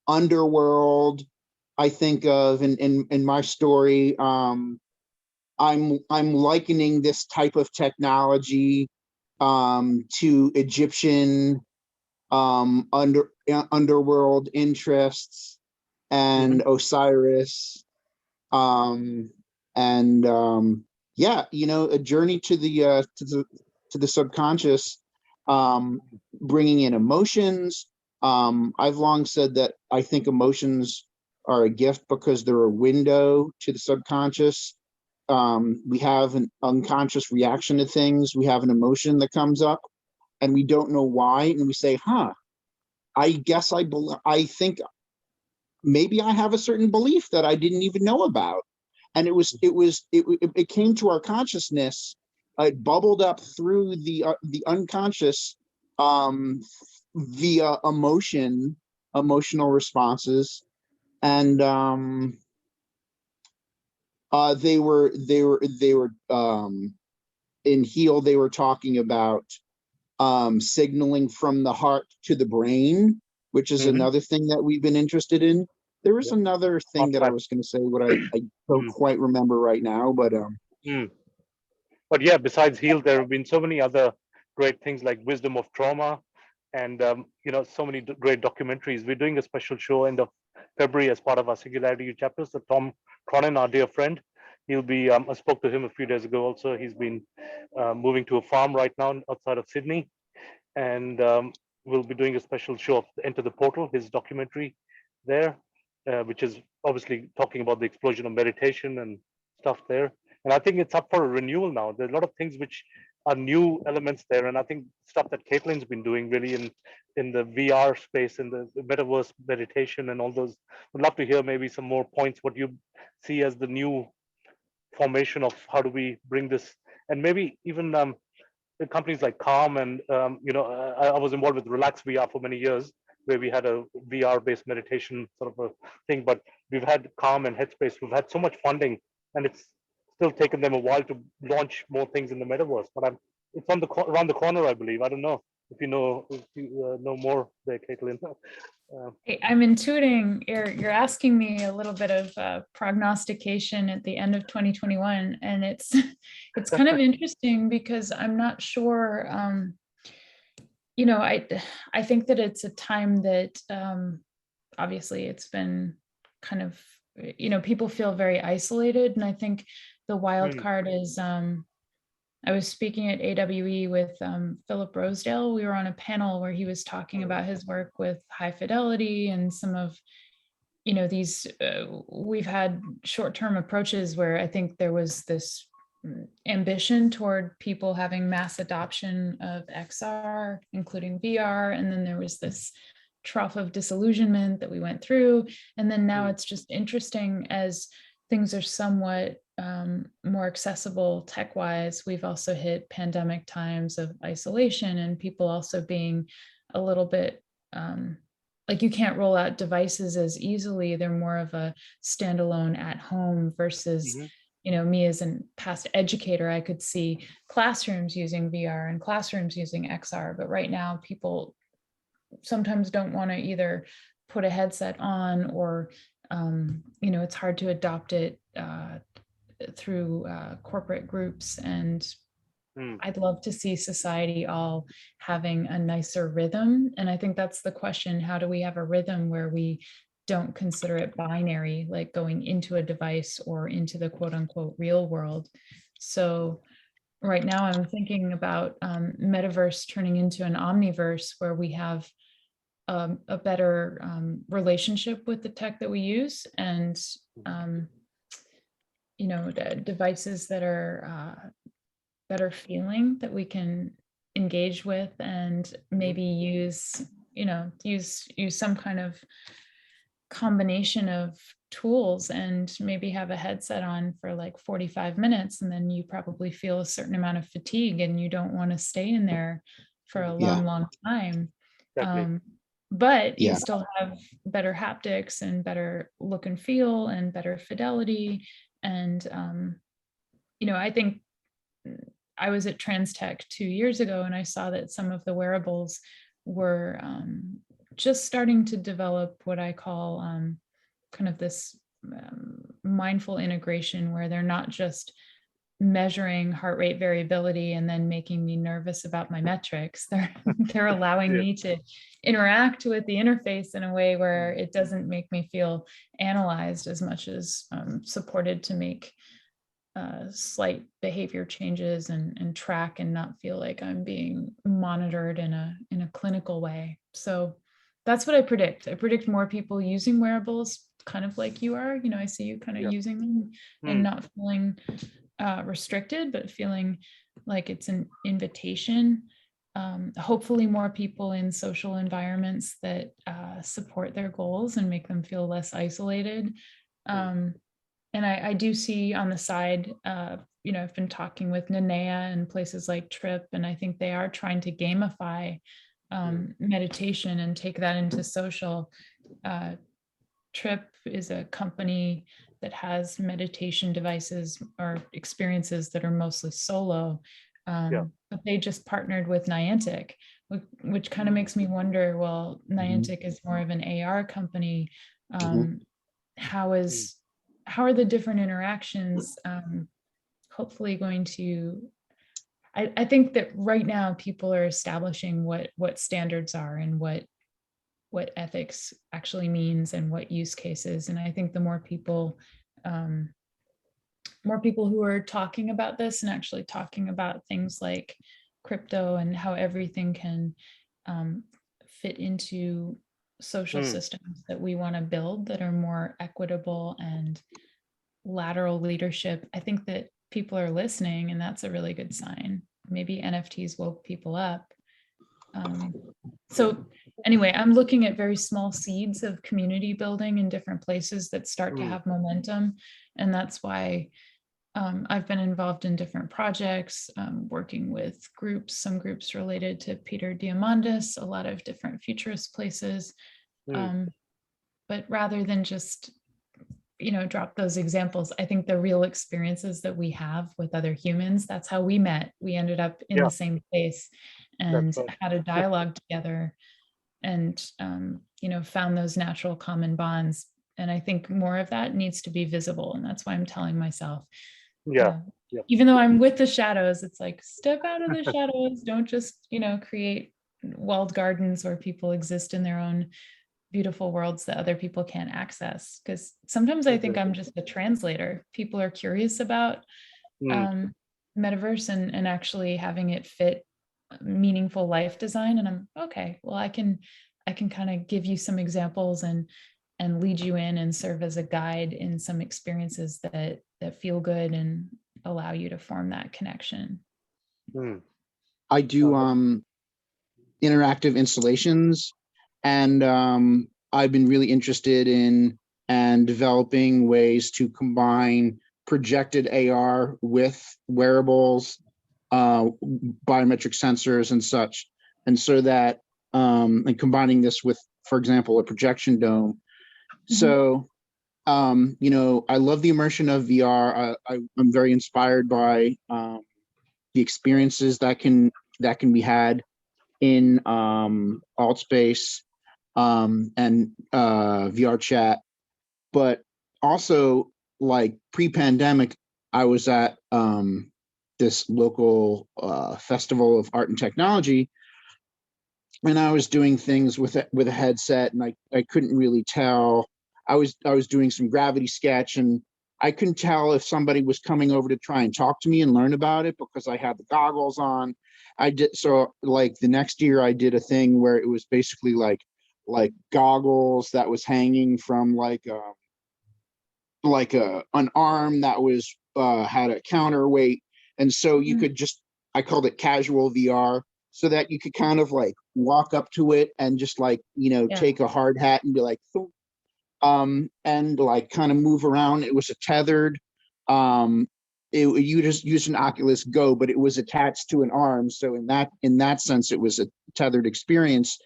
underworld, I think of in my story, I'm likening this type of technology to Egyptian underworld interests and Osiris, and yeah, you know, a journey to the subconscious, bringing in emotions. I've long said that I think emotions are a gift because they're a window to the subconscious. We have an unconscious reaction to things. We have an emotion that comes up and we don't know why. And we say, huh, I guess I think maybe I have a certain belief that I didn't even know about. And it came to our consciousness. It bubbled up through the unconscious via emotional responses, and they were in Heal. They were talking about signaling from the heart to the brain, which is another thing that we've been interested in. There was another thing that I was going to say, what I don't quite remember right now, but But yeah, besides Heal, there have been so many other great things like Wisdom of Trauma, and you know, so many great documentaries. We're doing a special show end of February as part of our Singularity U chapter. So Tom Cronin, our dear friend, he'll be. I spoke to him a few days ago. Also, he's been moving to a farm right now outside of Sydney, and we'll be doing a special show of Enter the Portal, his documentary there, which is obviously talking about the explosion of meditation and stuff there. And I think it's up for a renewal now. There's a lot of things which are new elements there, and I think stuff that Caitlin's been doing really in the VR space, in the metaverse meditation and all those. Would love to hear maybe some more points, what you see as the new formation of how do we bring this, and maybe even the companies like Calm, and you know, I was involved with Relax VR for many years, where we had a VR-based meditation sort of a thing. But we've had Calm and Headspace. We've had so much funding, and it's still taken them a while to launch more things in the metaverse. But it's on around the corner, I believe. I don't know if you know more there, Caitlin. I'm intuiting you're asking me a little bit of prognostication at the end of 2021, and it's kind of interesting because I'm not sure. You know, I think that it's a time that obviously it's been kind of, you know, people feel very isolated, and I think the wild card is I was speaking at AWE with Philip Rosedale. We were on a panel where he was talking about his work with High Fidelity and some of, you know, these, we've had short-term approaches where I think there was this ambition toward people having mass adoption of XR, including VR. And then there was this trough of disillusionment that we went through. And then now it's just interesting as things are somewhat more accessible tech-wise. We've also hit pandemic times of isolation and people also being a little bit like you can't roll out devices as easily. They're more of a standalone at home versus, you know, me as a past educator, I could see classrooms using VR and classrooms using XR, but right now people sometimes don't want to either put a headset on or, you know, it's hard to adopt it through corporate groups. And I'd love to see society all having a nicer rhythm. And I think that's the question. How do we have a rhythm where we don't consider it binary, like going into a device or into the quote unquote real world? So right now I'm thinking about metaverse turning into an omniverse where we have a better relationship with the tech that we use. And devices that are feeling, that we can engage with, and maybe use some kind of combination of tools, and maybe have a headset on for like 45 minutes, and then you probably feel a certain amount of fatigue and you don't want to stay in there for a Yeah. long time. Exactly. But you Yeah. still have better haptics and better look and feel and better fidelity. And I think I was at TransTech 2 years ago, and I saw that some of the wearables were just starting to develop what I call kind of this mindful integration, where they're not just measuring heart rate variability and then making me nervous about my metrics. They're allowing Yeah. me to interact with the interface in a way where it doesn't make me feel analyzed as much as supported to make slight behavior changes and track and not feel like I'm being monitored in a clinical way. So that's what I predict. I predict more people using wearables, kind of like you are. I see you kind of Yeah. using them and not feeling restricted, but feeling like it's an invitation. Hopefully more people in social environments that support their goals and make them feel less isolated. And I do see on the side, I've been talking with Nanea and places like Trip, and I think they are trying to gamify meditation and take that into social. Trip is a company that has meditation devices or experiences that are mostly solo, but they just partnered with Niantic, which kind of makes me wonder, well, Niantic is more of an AR company. How are the different interactions hopefully going to, I think that right now people are establishing what standards are and what ethics actually means and what use cases. And I think the more people who are talking about this and actually talking about things like crypto and how everything can fit into social systems that we want to build that are more equitable and lateral leadership, I think that people are listening, and that's a really good sign. Maybe NFTs woke people up. So anyway, I'm looking at very small seeds of community building in different places that start to have momentum. And that's why I've been involved in different projects, working with some groups related to Peter Diamandis, a lot of different futurist places. But rather than just drop those examples, I think the real experiences that we have with other humans, that's how we met. We ended up in the same place and had a dialogue together and found those natural common bonds. And I think more of that needs to be visible. And that's why I'm telling myself, even though I'm with the shadows, it's like, step out of the shadows. Don't just create walled gardens where people exist in their own beautiful worlds that other people can't access. Because sometimes I think I'm just a translator. People are curious about metaverse and actually having it fit meaningful life design. And I'm okay, well, I can kind of give you some examples and lead you in and serve as a guide in some experiences that feel good and allow you to form that connection. I do interactive installations, and I've been really interested in and developing ways to combine projected AR with wearables, biometric sensors and such, and so that and combining this with, for example, a projection dome. So I love the immersion of VR. I'm very inspired by the experiences that can be had in AltSpace and VR chat. But also, like pre-pandemic, I was at this local festival of art and technology, and I was doing things with a headset, and I couldn't really tell. I was doing some gravity sketch, and I couldn't tell if somebody was coming over to try and talk to me and learn about it because I had the goggles on. So like the next year I did a thing where it was basically like goggles that was hanging from like like an arm that was had a counterweight, and so you could just, I called it casual VR, so that you could kind of like walk up to it and just like, you know, Yeah. take a hard hat and be like, "Thump," and like kind of move around. It was a tethered, you just use an Oculus Go, but it was attached to an arm, so in that sense it was a tethered experience.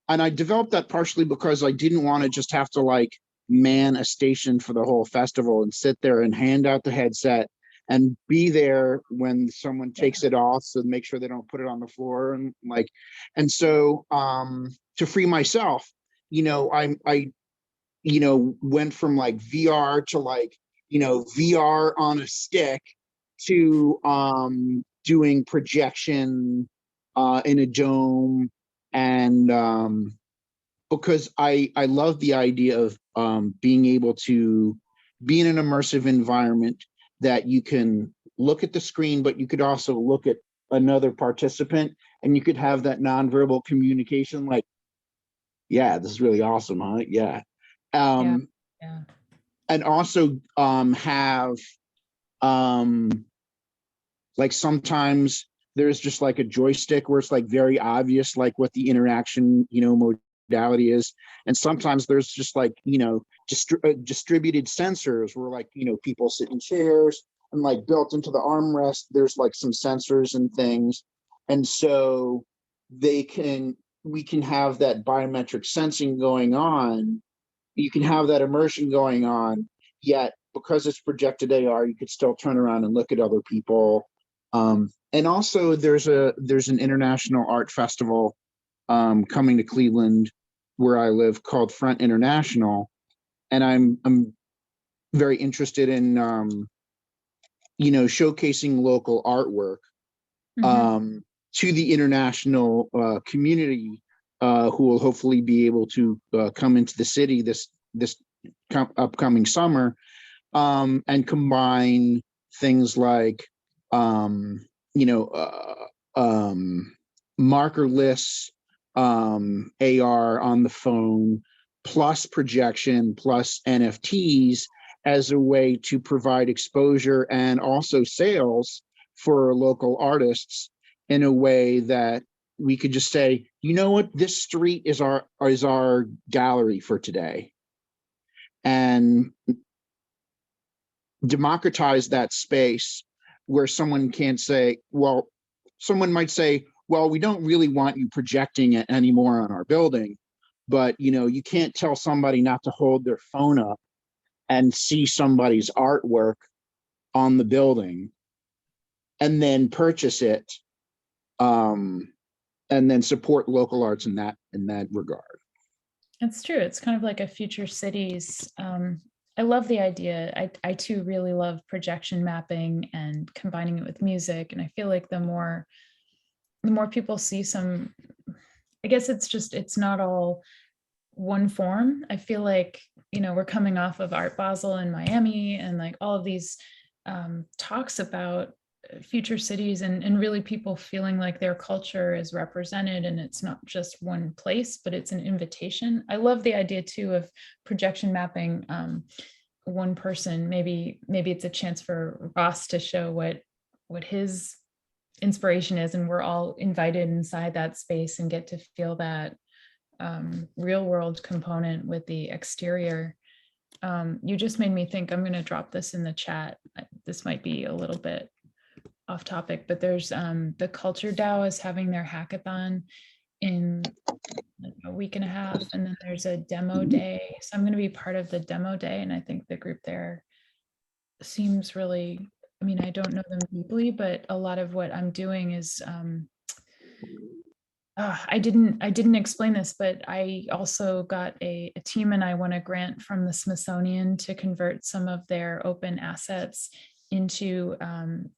And I developed that partially because I didn't want to just have to like man a station for the whole festival and sit there and hand out the headset and be there when someone takes it off, so make sure they don't put it on the floor, and like, and so to free myself, you know, I you know, went from like VR to like, you know, VR on a stick to doing projection in a dome, and because I love the idea of being able to be in an immersive environment that you can look at the screen, but you could also look at another participant, and you could have that nonverbal communication, like, yeah, this is really awesome, huh? Yeah. Yeah. And also have like sometimes there's just like a joystick where it's like very obvious like what the interaction, you know, modality is, and sometimes there's just like, you know, distributed sensors where like, you know, people sit in chairs, and like built into the armrest there's like some sensors and things, and so we can have that biometric sensing going on, you can have that immersion going on, yet because it's projected AR, you could still turn around and look at other people. And also there's an international art festival coming to Cleveland where I live called Front International. And I'm very interested in, you know, showcasing local artwork to the international community, who will hopefully be able to come into the city this upcoming summer, and combine things like, you know, markerless AR on the phone, plus projection, plus NFTs as a way to provide exposure and also sales for local artists, in a way that we could just say, you know what, this street is our gallery for today, and democratize that space where someone can't say, well, someone might say, well, we don't really want you projecting it anymore on our building, but you know, you can't tell somebody not to hold their phone up and see somebody's artwork on the building and then purchase it, and then support local arts in that regard. It's true. It's kind of like a future cities. I love the idea. I too really love projection mapping and combining it with music. And I feel like the more people see some, I guess it's not all one form. I feel like, you know, we're coming off of Art Basel in Miami, and like all of these talks about future cities, and really people feeling like their culture is represented, and it's not just one place, but it's an invitation. I love the idea too of projection mapping one person. Maybe it's a chance for Ross to show what his inspiration is, and we're all invited inside that space and get to feel that real world component with the exterior. You just made me think, I'm going to drop this in the chat. This might be a little bit off topic, but there's the Culture DAO is having their hackathon in like a week and a half, and then there's a demo day. So I'm going to be part of the demo day, and I think the group there seems really, I mean, I don't know them deeply, but a lot of what I'm doing is I didn't explain this, but I also got a team, and I won a grant from the Smithsonian to convert some of their open assets into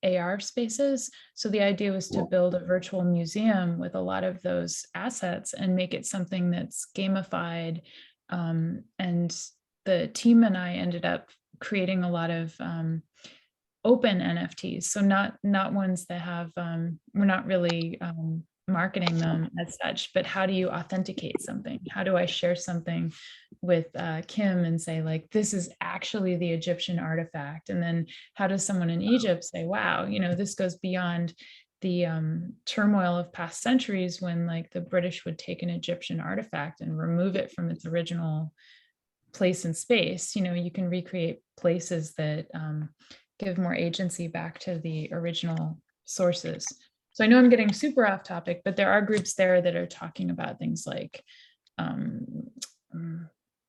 AR spaces. So the idea was to build a virtual museum with a lot of those assets and make it something that's gamified. And the team and I ended up creating a lot of open NFTs. So not ones that have, we're not really marketing them as such, but how do you authenticate something? How do I share something with Kim and say, like, this is actually the Egyptian artifact? And then how does someone in Egypt say, wow, this goes beyond the turmoil of past centuries when like the British would take an Egyptian artifact and remove it from its original place in space. You can recreate places that give more agency back to the original sources. So I know I'm getting super off topic, but there are groups there that are talking about things like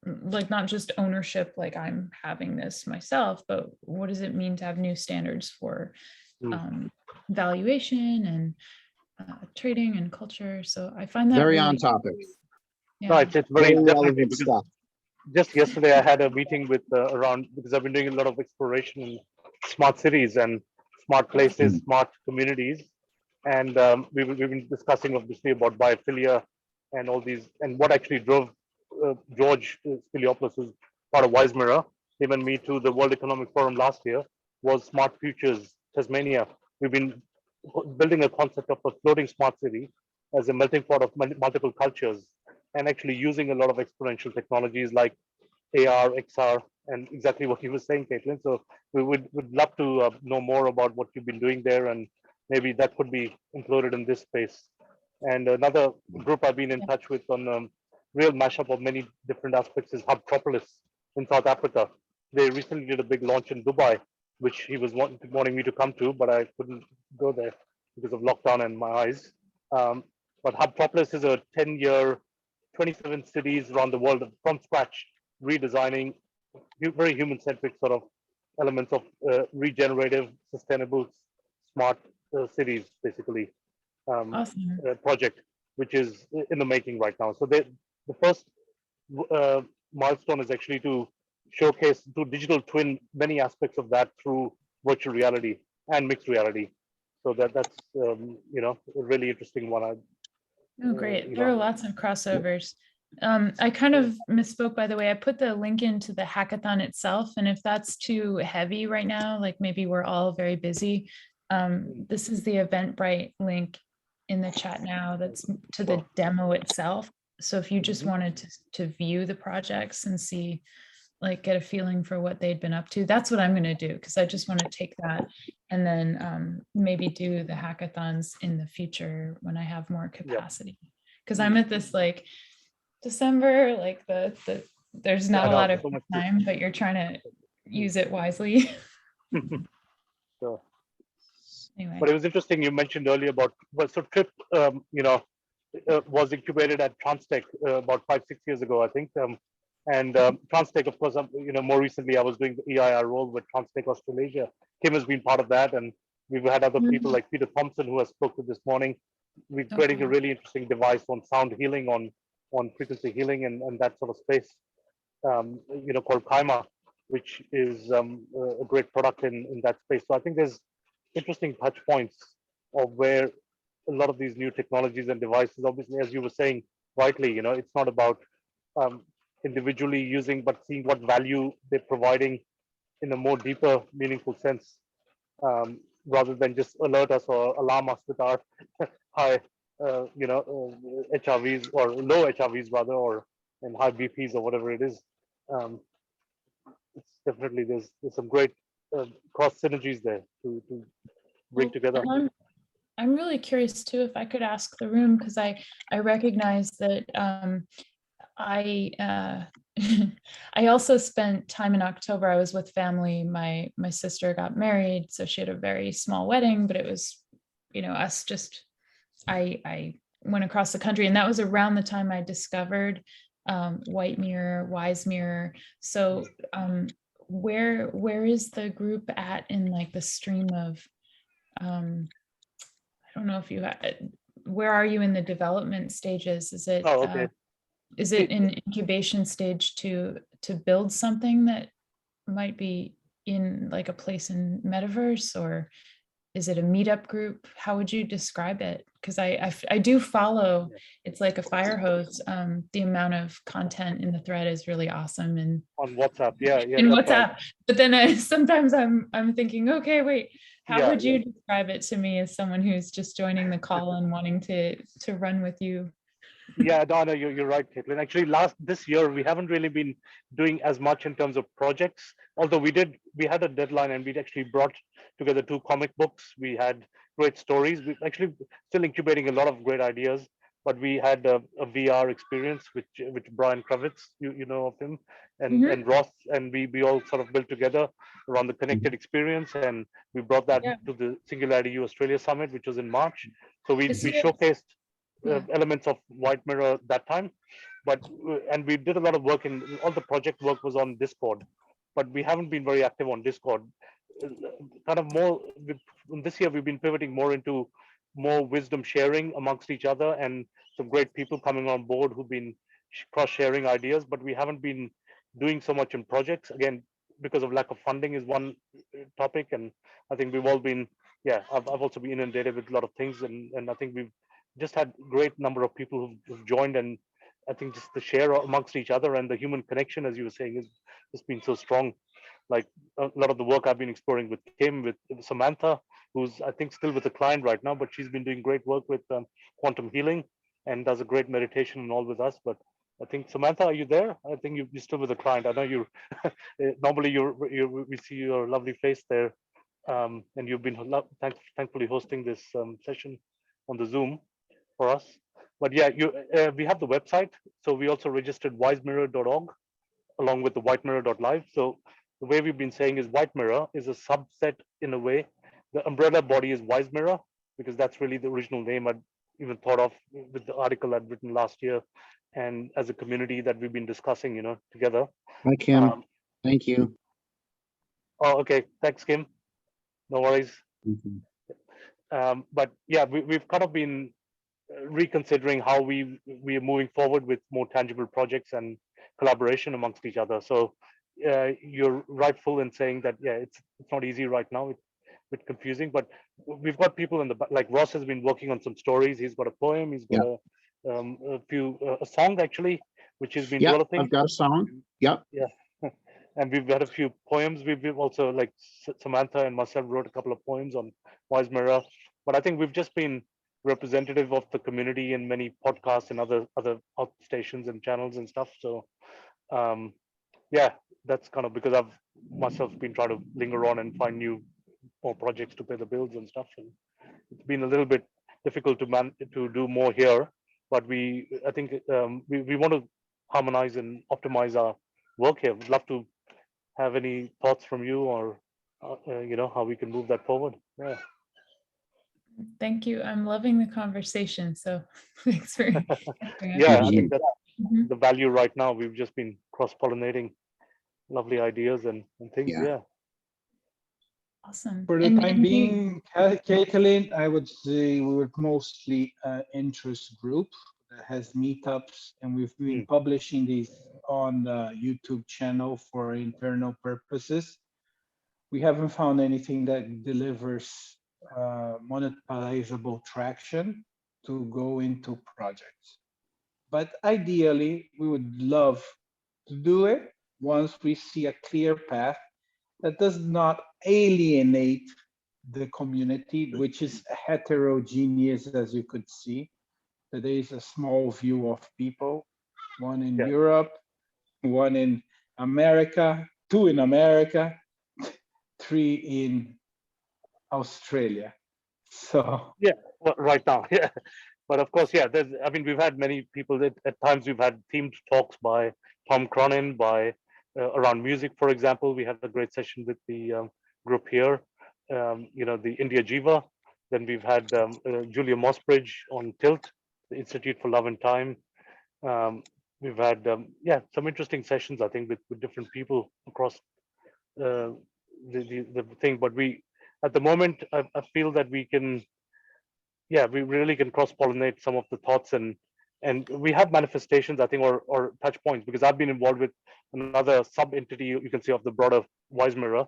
not just ownership, like I'm having this myself, but what does it mean to have new standards for valuation and trading and culture? So I find that Very really, on topic. No, yeah. it's very Very definitely relevant because stuff. just yesterday I had a meeting with around, because I've been doing a lot of exploration in smart cities and smart places, smart communities, and we've been discussing obviously about biophilia and all these, and what actually drove George Spiliopoulos, who's part of Wise Mirror, him and me to the World Economic Forum last year, was Smart Futures Tasmania. We've been building a concept of a floating smart city as a melting pot of multiple cultures, and actually using a lot of exponential technologies like AR, XR, and exactly what you were saying, Caitlin. So we would love to know more about what you've been doing there, and maybe that could be included in this space. And another group I've been in touch with on real mashup of many different aspects is Hubtropolis in South Africa. They recently did a big launch in Dubai, which he was wanting me to come to, but I couldn't go there because of lockdown and my eyes. But Hubtropolis is a 10-year, 27 cities around the world from scratch, redesigning very human-centric sort of elements of regenerative, sustainable, smart cities, basically, Awesome. project, which is in the making right now. So the first milestone is actually to showcase, to digital twin many aspects of that through virtual reality and mixed reality. So that's a really interesting one. Oh, great. There are lots of crossovers. I kind of misspoke, by the way. I put the link into the hackathon itself, and if that's too heavy right now, like maybe we're all very busy, this is the Eventbrite link in the chat now that's to the demo itself. So if you just wanted to view the projects and see, like, get a feeling for what they'd been up to, that's what I'm going to do, because I just want to take that and then maybe do the hackathons in the future when I have more capacity. Because I'm at this like December, like there's not a lot of time, but you're trying to use it wisely. So, anyway. but it was interesting you mentioned earlier about, well, so Trip was incubated at Transtech about 5-6 years ago, I think. And Transtech, of course, more recently I was doing the EIR role with Transtech Australasia. Kim has been part of that, and we've had other people like Peter Thompson, who I spoke to this morning. We're creating a really interesting device on sound healing, on frequency healing, and that sort of space, called Kaima, which is a great product in that space. So I think there's interesting touch points of where a lot of these new technologies and devices, obviously, as you were saying rightly, it's not about individually using, but seeing what value they're providing in a more deeper, meaningful sense, rather than just alert us or alarm us with our high, HRVs or low HRVs rather, or and high BPs or whatever it is. It's definitely there's some great cross synergies there to bring together. I'm really curious too, if I could ask the room, because I recognize that I also spent time in October. I was with family. My sister got married, so she had a very small wedding, but it was, us just, I went across the country, and that was around the time I discovered White Mirror, Wise Mirror. So where is the group at in like the stream of, I don't know if you, where are you in the development stages? Is it, is it in incubation stage to build something that might be in like a place in metaverse, or is it a meetup group? How would you describe it? Because I do follow, it's like a fire hose. The amount of content in the thread is really awesome and On WhatsApp, yeah, in that's right. WhatsApp. But then sometimes I'm thinking, okay, wait, how Yeah, would you describe it to me as someone who's just joining the call and wanting to run with you? Yeah, Donna, you're right, Caitlin. Actually, this year we haven't really been doing as much in terms of projects. Although we had a deadline and we actually brought together 2 comic books. We had great stories. We're actually still incubating a lot of great ideas. But we had a VR experience, which Brian Kravitz, you know of him, Mhm. and Ross, and we all sort of built together around the connected experience, and we brought that Yeah. to the Singularity U Australia Summit, which was in March. So we This year- showcased Yeah. elements of White Mirror that time, but and we did a lot of work in all the project work was on Discord, but we haven't been very active on Discord. Kind of more this year we've been pivoting more into more wisdom sharing amongst each other and some great people coming on board who've been cross sharing ideas, but we haven't been doing so much in projects again because of lack of funding is one topic, and I think we've all been I've also been inundated with a lot of things, and I think we've just had great number of people who've joined, and I think just the share amongst each other and the human connection, as you were saying, is just been so strong. Like a lot of the work I've been exploring with Kim, with Samantha, who's I think still with a client right now, but she's been doing great work with quantum healing and does a great meditation and all with us. But I think Samantha, are you there? I think you're still with a client. I know you're normally we see your lovely face there, and you've been thankfully hosting this session on the Zoom for us. But yeah, we have the website. So we also registered wisemirror.org along with the whitemirror.live. So the way we've been saying is White Mirror is a subset in a way. The umbrella body is Wise Mirror because that's really the original name I'd even thought of with the article I'd written last year, and as a community that we've been discussing, together. Hi, Kim. Um, Thank you. oh, okay. Thanks, Kim. No worries. Mhm. But yeah, we've kind of been reconsidering how we are moving forward with more tangible projects and collaboration amongst each other. So you're rightful in saying that it's not easy right now. It's a bit confusing, but we've got people in the like Ross has been working on some stories. He's got a poem. He's got a song actually, which he's been Yep, developing. I've got a song. Yep. Yeah. And we've had a few poems. We've also like Samantha and myself wrote a couple of poems on Wise Mirror. But I think we've just been representative of the community in many podcasts and other stations and channels and stuff. So that's kind of because I've myself been trying to linger on and find more projects to pay the bills and stuff. And it's been a little bit difficult to do more here. But I think we want to harmonize and optimize our work here. We'd love to have any thoughts from you or how we can move that forward. Thank you. I'm loving the conversation. So thanks for I appreciate think it. that's Mhm. the value right now. We've just been cross-pollinating lovely ideas and things. Yeah. Awesome. For the And- time and you- being, Caitlin, I would say we're mostly an interest group that has meetups, and we've been publishing these on the YouTube channel for internal purposes. We haven't found anything that delivers monetizable traction to go into projects. But ideally, we would love to do it once we see a clear path that does not alienate the community, which is heterogeneous, as you could see. There is a small view of people, one in Europe, one in America, 2 in America, 3 in Australia. So well, right now, but of course, we've had many people that at times we've had themed talks by Tom Cronin around music, for example. We had a great session with the group here, the India Jiva. Then we've had Julia Mossbridge on Tilt, the Institute for Love and Time. We've had some interesting sessions, I think, with different people across the thing. But at the moment, I feel that we really can cross-pollinate some of the thoughts, and we have manifestations, I think, or touch points, because I've been involved with another sub-entity, you can say, of the broader Wise Mirror,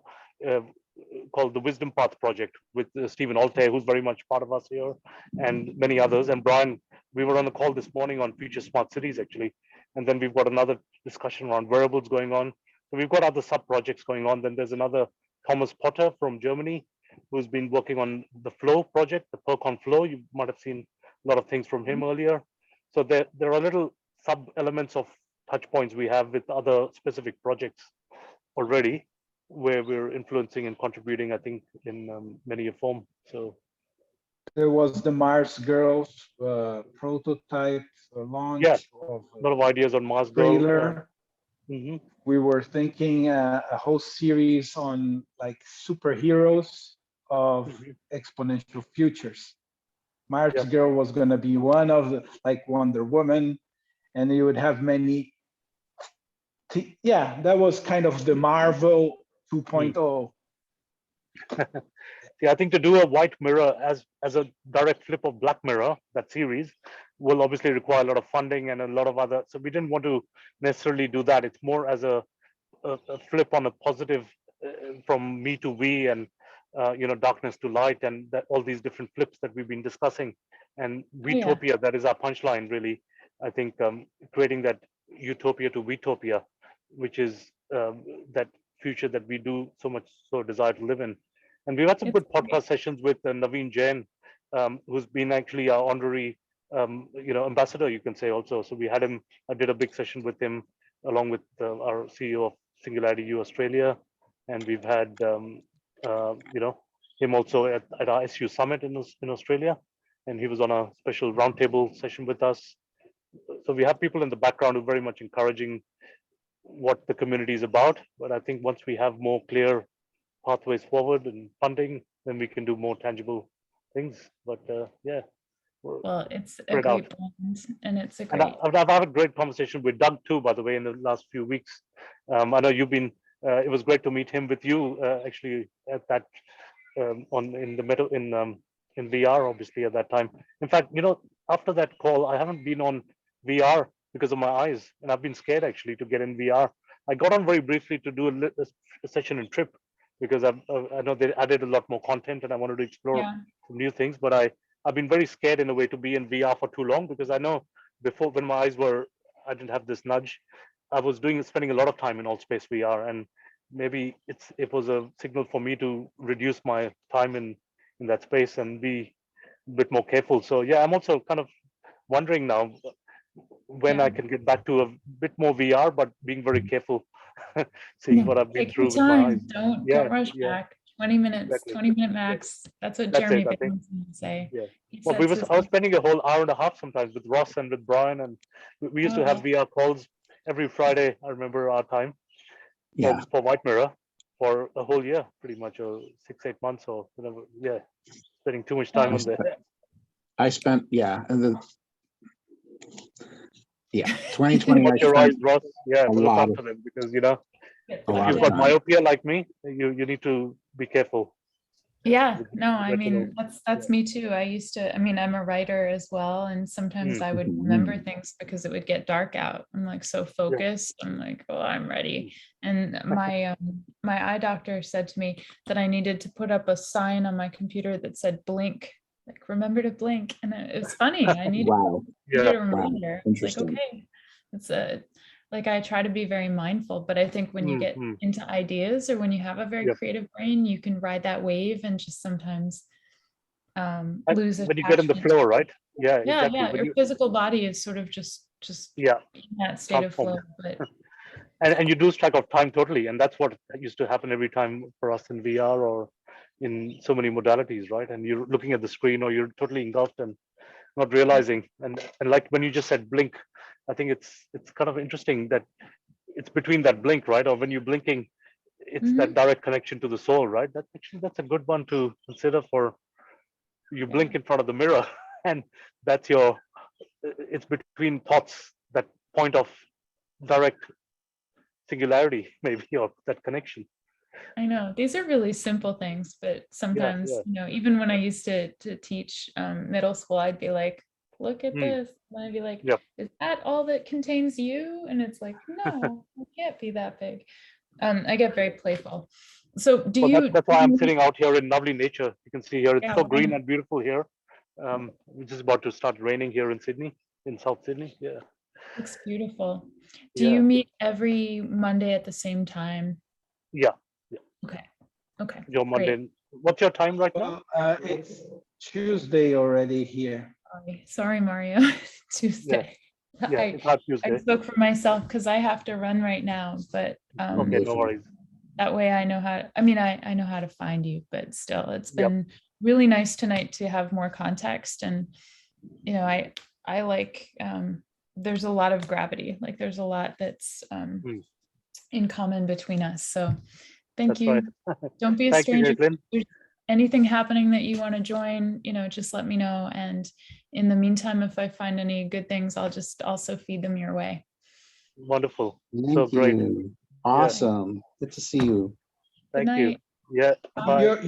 called the Wisdom Path Project with Stephen Altair, who's very much part of us here, and many others. And Brian, we were on the call this morning on future smart cities, actually. And then we've got another discussion around wearables going on. So we've got other sub projects going on. Then there's another Thomas Potter from Germany, who's been working on the Flow project, the Percon Flow. You might have seen a lot of things from him earlier. So there are little sub elements of touch points we have with other specific projects already, where we're influencing and contributing, I think, in many a form. So There was the Mars Girls prototype launch Yeah. of a lot of ideas on Mars a Girl. trailer. Mhm. We were thinking a whole series on like superheroes of Mhm. exponential futures. Mars Yeah. Girl was going to be one of the, like Wonder Woman, and you would have many. Yeah, that was kind of the Marvel 2.0. Yeah, I think to do a White Mirror as a direct flip of Black Mirror, that series, will obviously require a lot of funding and a lot of other. So we didn't want to necessarily do that. It's more as a flip on a positive, from me to we, and darkness to light, and that all these different flips that we've been discussing. And yeah. Utopia, that is our punchline, really. I think creating that utopia to Wetopia, which is that future that we do so desire to live in. And we've had some It's good podcast sessions with Naveen Jain, who's been actually our honorary ambassador, you can say, also. So we had him, I did a big session with him along with our CEO of Singularity U Australia, and we've had him also at our SU Summit in Australia, and he was on a special roundtable session with us. So we have people in the background who are very much encouraging what the community is about. But I think once we have more clear pathways forward and funding, then we can do more tangible things. But yeah, we're Well, it's a spread out. great blend, and it's a And great. I've had a great conversation with Doug too, by the way, in the last few weeks. I know you've been. It was great to meet him with you actually at that in the middle in VR, obviously at that time. In fact, after that call, I haven't been on VR because of my eyes, and I've been scared actually to get in VR. I got on very briefly to do a session in Trip because I know they added a lot more content, and I wanted to explore Yeah. some new things. But I've been very scared in a way to be in VR for too long, because I know before, when my eyes were, I didn't have this nudge. I was spending a lot of time in AltSpace VR, and maybe it was a signal for me to reduce my time in that space and be a bit more careful. So yeah, I'm also kind of wondering now when Yeah. I can get back to a bit more VR, but being very careful, seeing what I've been Take your through with my eyes. time. Don't Yeah, rush yeah, back. 20 minutes, exactly. 20-minute max. That's what That's Jeremy it, I think. Bivens would say. Yeah. He Well, sets his I was spending a whole hour and a half sometimes with Ross and with Brian, and we used to have VR calls every Friday. I remember our time Yeah, for White Mirror for a whole year, pretty much, or 6-8 months or whatever. Yeah, spending too much time Oh. on there. I spent, and 2020. Watch I your spent eyes, Ross. Yeah, a look lot after them, because a lot if of you've got time. myopia like me, you need to be careful. Yeah, no, I retinal. mean, that's me too. I'm a writer as well, and sometimes I would remember things because it would get dark out. I'm like so focused. I'm like, oh, I'm ready. And my eye doctor said to me that I needed to put up a sign on my computer that said blink, like remember to blink. And it was funny. I needed Wow. a Yeah, reminder. It's like, Interesting. okay, it's like I try to be very mindful, but I think when you get into ideas or when you have a very Yep. creative brain, you can ride that wave and just sometimes lose when you get in the attachment. flow, right? Yeah, Yeah, exactly. yeah. When Your physical body is sort of just yeah, in that state of flow. transformed. But And you lose track of time totally, and that's what used to happen every time for us in VR or in so many modalities, right? And you're looking at the screen, or you're totally engulfed and not realizing. And like when you just said blink, I think it's kind of interesting that it's between that blink, right? Or when you're blinking, it's that direct connection to the soul, right? That's a good one to consider. For you blink in front of the mirror, and that's it's between thoughts, that point of direct singularity, maybe, or that connection. I know these are really simple things, but sometimes, yeah. even when I used to teach middle school, I'd be like, look at Mm. this. And I'd be like, Yep. is that all that contains you? And it's like, no, it can't be that big. I get very playful. So do Well, you? that's why I'm do you- sitting out here in lovely nature. You can see here, it's Yeah, so why green not? and beautiful here. It's just about to start raining here in Sydney, in South Sydney. Yeah. Looks beautiful. Do Yeah. you meet every Monday at the same time? Yeah. Okay. Okay. Your Great. Monday. What's your time right now? Well, it's Tuesday already here. Sorry, Mario. Tuesday. Yeah, I, it's not I Tuesday. spoke for myself because I have to run right now, but Okay, no worries. that way I know how, I mean, I know how to find you, but still, it's Yep. been really nice tonight to have more context. And, you know, I like, there's a lot of gravity, like there's a lot that's in common between us. So thank That's you. right. Don't be a Thank you, stranger. Caitlin. If there's anything happening that you want to join, you know, just let me know. And in the meantime, if I find any good things, I'll just also feed them your way. Wonderful. So Thank great. you. Awesome. Good to see you. Good Thank you. night. Yeah. Bye.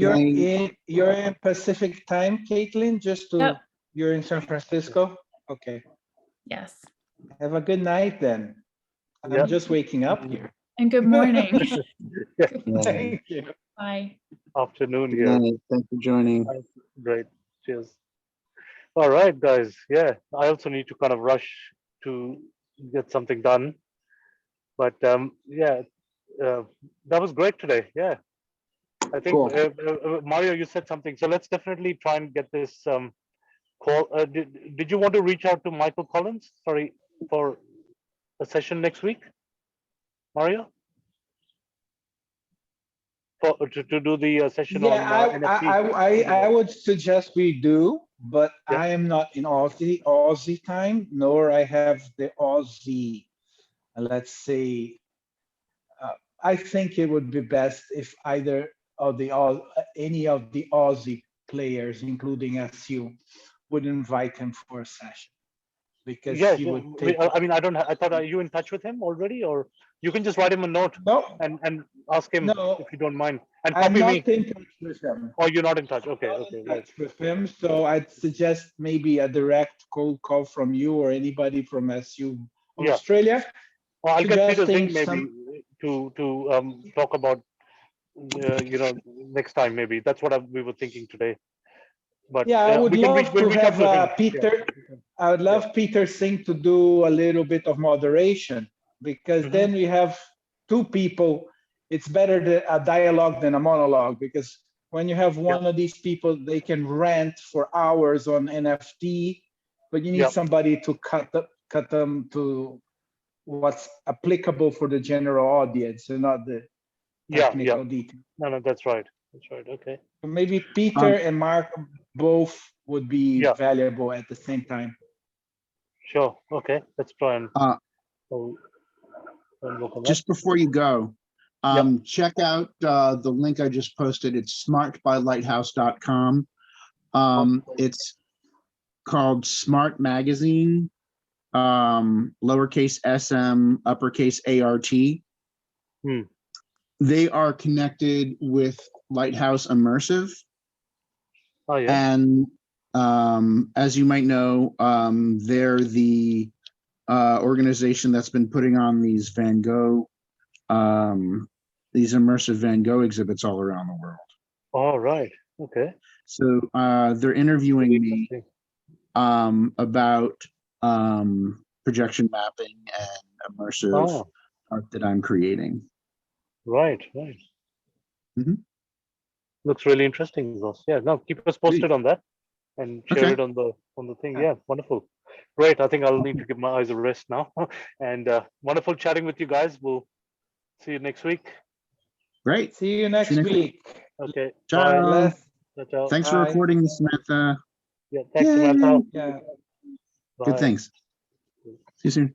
You're in Pacific time, Caitlin, just to, Yep. you're in San Francisco? Okay, Yes. have a good night then. Yeah. I'm just waking up here. And good morning. Yeah. Thank you. Bye. Afternoon Good here. night. Thanks for joining. Great. Cheers. All right, guys. Yeah, I also need to kind of rush to get something done. But yeah, that was great today. Yeah. I think Cool. Mario, you said something. So let's definitely try and get this call. Did you want to reach out to Michael Collins? Sorry, for a session next week, Mario? To do the session on NFT. I would suggest we do, but Yeah. I am not in Aussie time, nor I have the Aussie, let's say, I think it would be best if either of any of the Aussie players, including SU, would invite him for a session. Because Yeah, he would I take, mean, I thought, are you in touch with him already, or you can just write him a note no, and ask him No. if you don't mind, and I'm copy me. not in touch with him. Or you're not in touch. Okay, Not okay, in right. touch with him, so I'd suggest maybe a direct cold call from you or anybody from SU Yeah. Australia. Or I'll get Peter suggesting Zing maybe to talk about you know, next time maybe. That's what we were thinking today. But Yeah, I would we can love we'll to reach out have to him. Peter. I would love Peter Singh to do a little bit of moderation, because Mhm. then we have two people. It's better a dialogue than a monologue, because when you have one of these people, they can rant for hours on NFT, but you need Yeah. somebody to cut them to what's applicable for the general audience and not the technical detail. No, that's right. That's right. Okay. So maybe Peter and Mark both would be Yeah. valuable at the same time. Sure. Okay. Let's try and. Work on that. Just before you go, check out the link I just posted. It's smartbylighthouse.com. It's called Smart Magazine, lowercase sm, uppercase ART. They are connected with Lighthouse Immersive. Oh yeah. And as you might know, they're the organization that's been putting on these Van Gogh, these immersive Van Gogh exhibits all around the world. All right. Okay. So they're interviewing me about projection mapping and immersive art that I'm creating. Right. Right. Mhm. Looks really interesting, Ross. Yeah. No, keep us posted on that and share Okay. it on the thing. Yeah. Wonderful. Great. I think I'll need to give my eyes a rest now. And wonderful chatting with you guys. We'll see you next week. Great. See you next week. Okay. Ciao. Bye. Ciao. Thanks for Bye. recording this, Samantha. Yeah. Thanks, Yay. Samantha. Yeah. Good Bye. things. See you soon.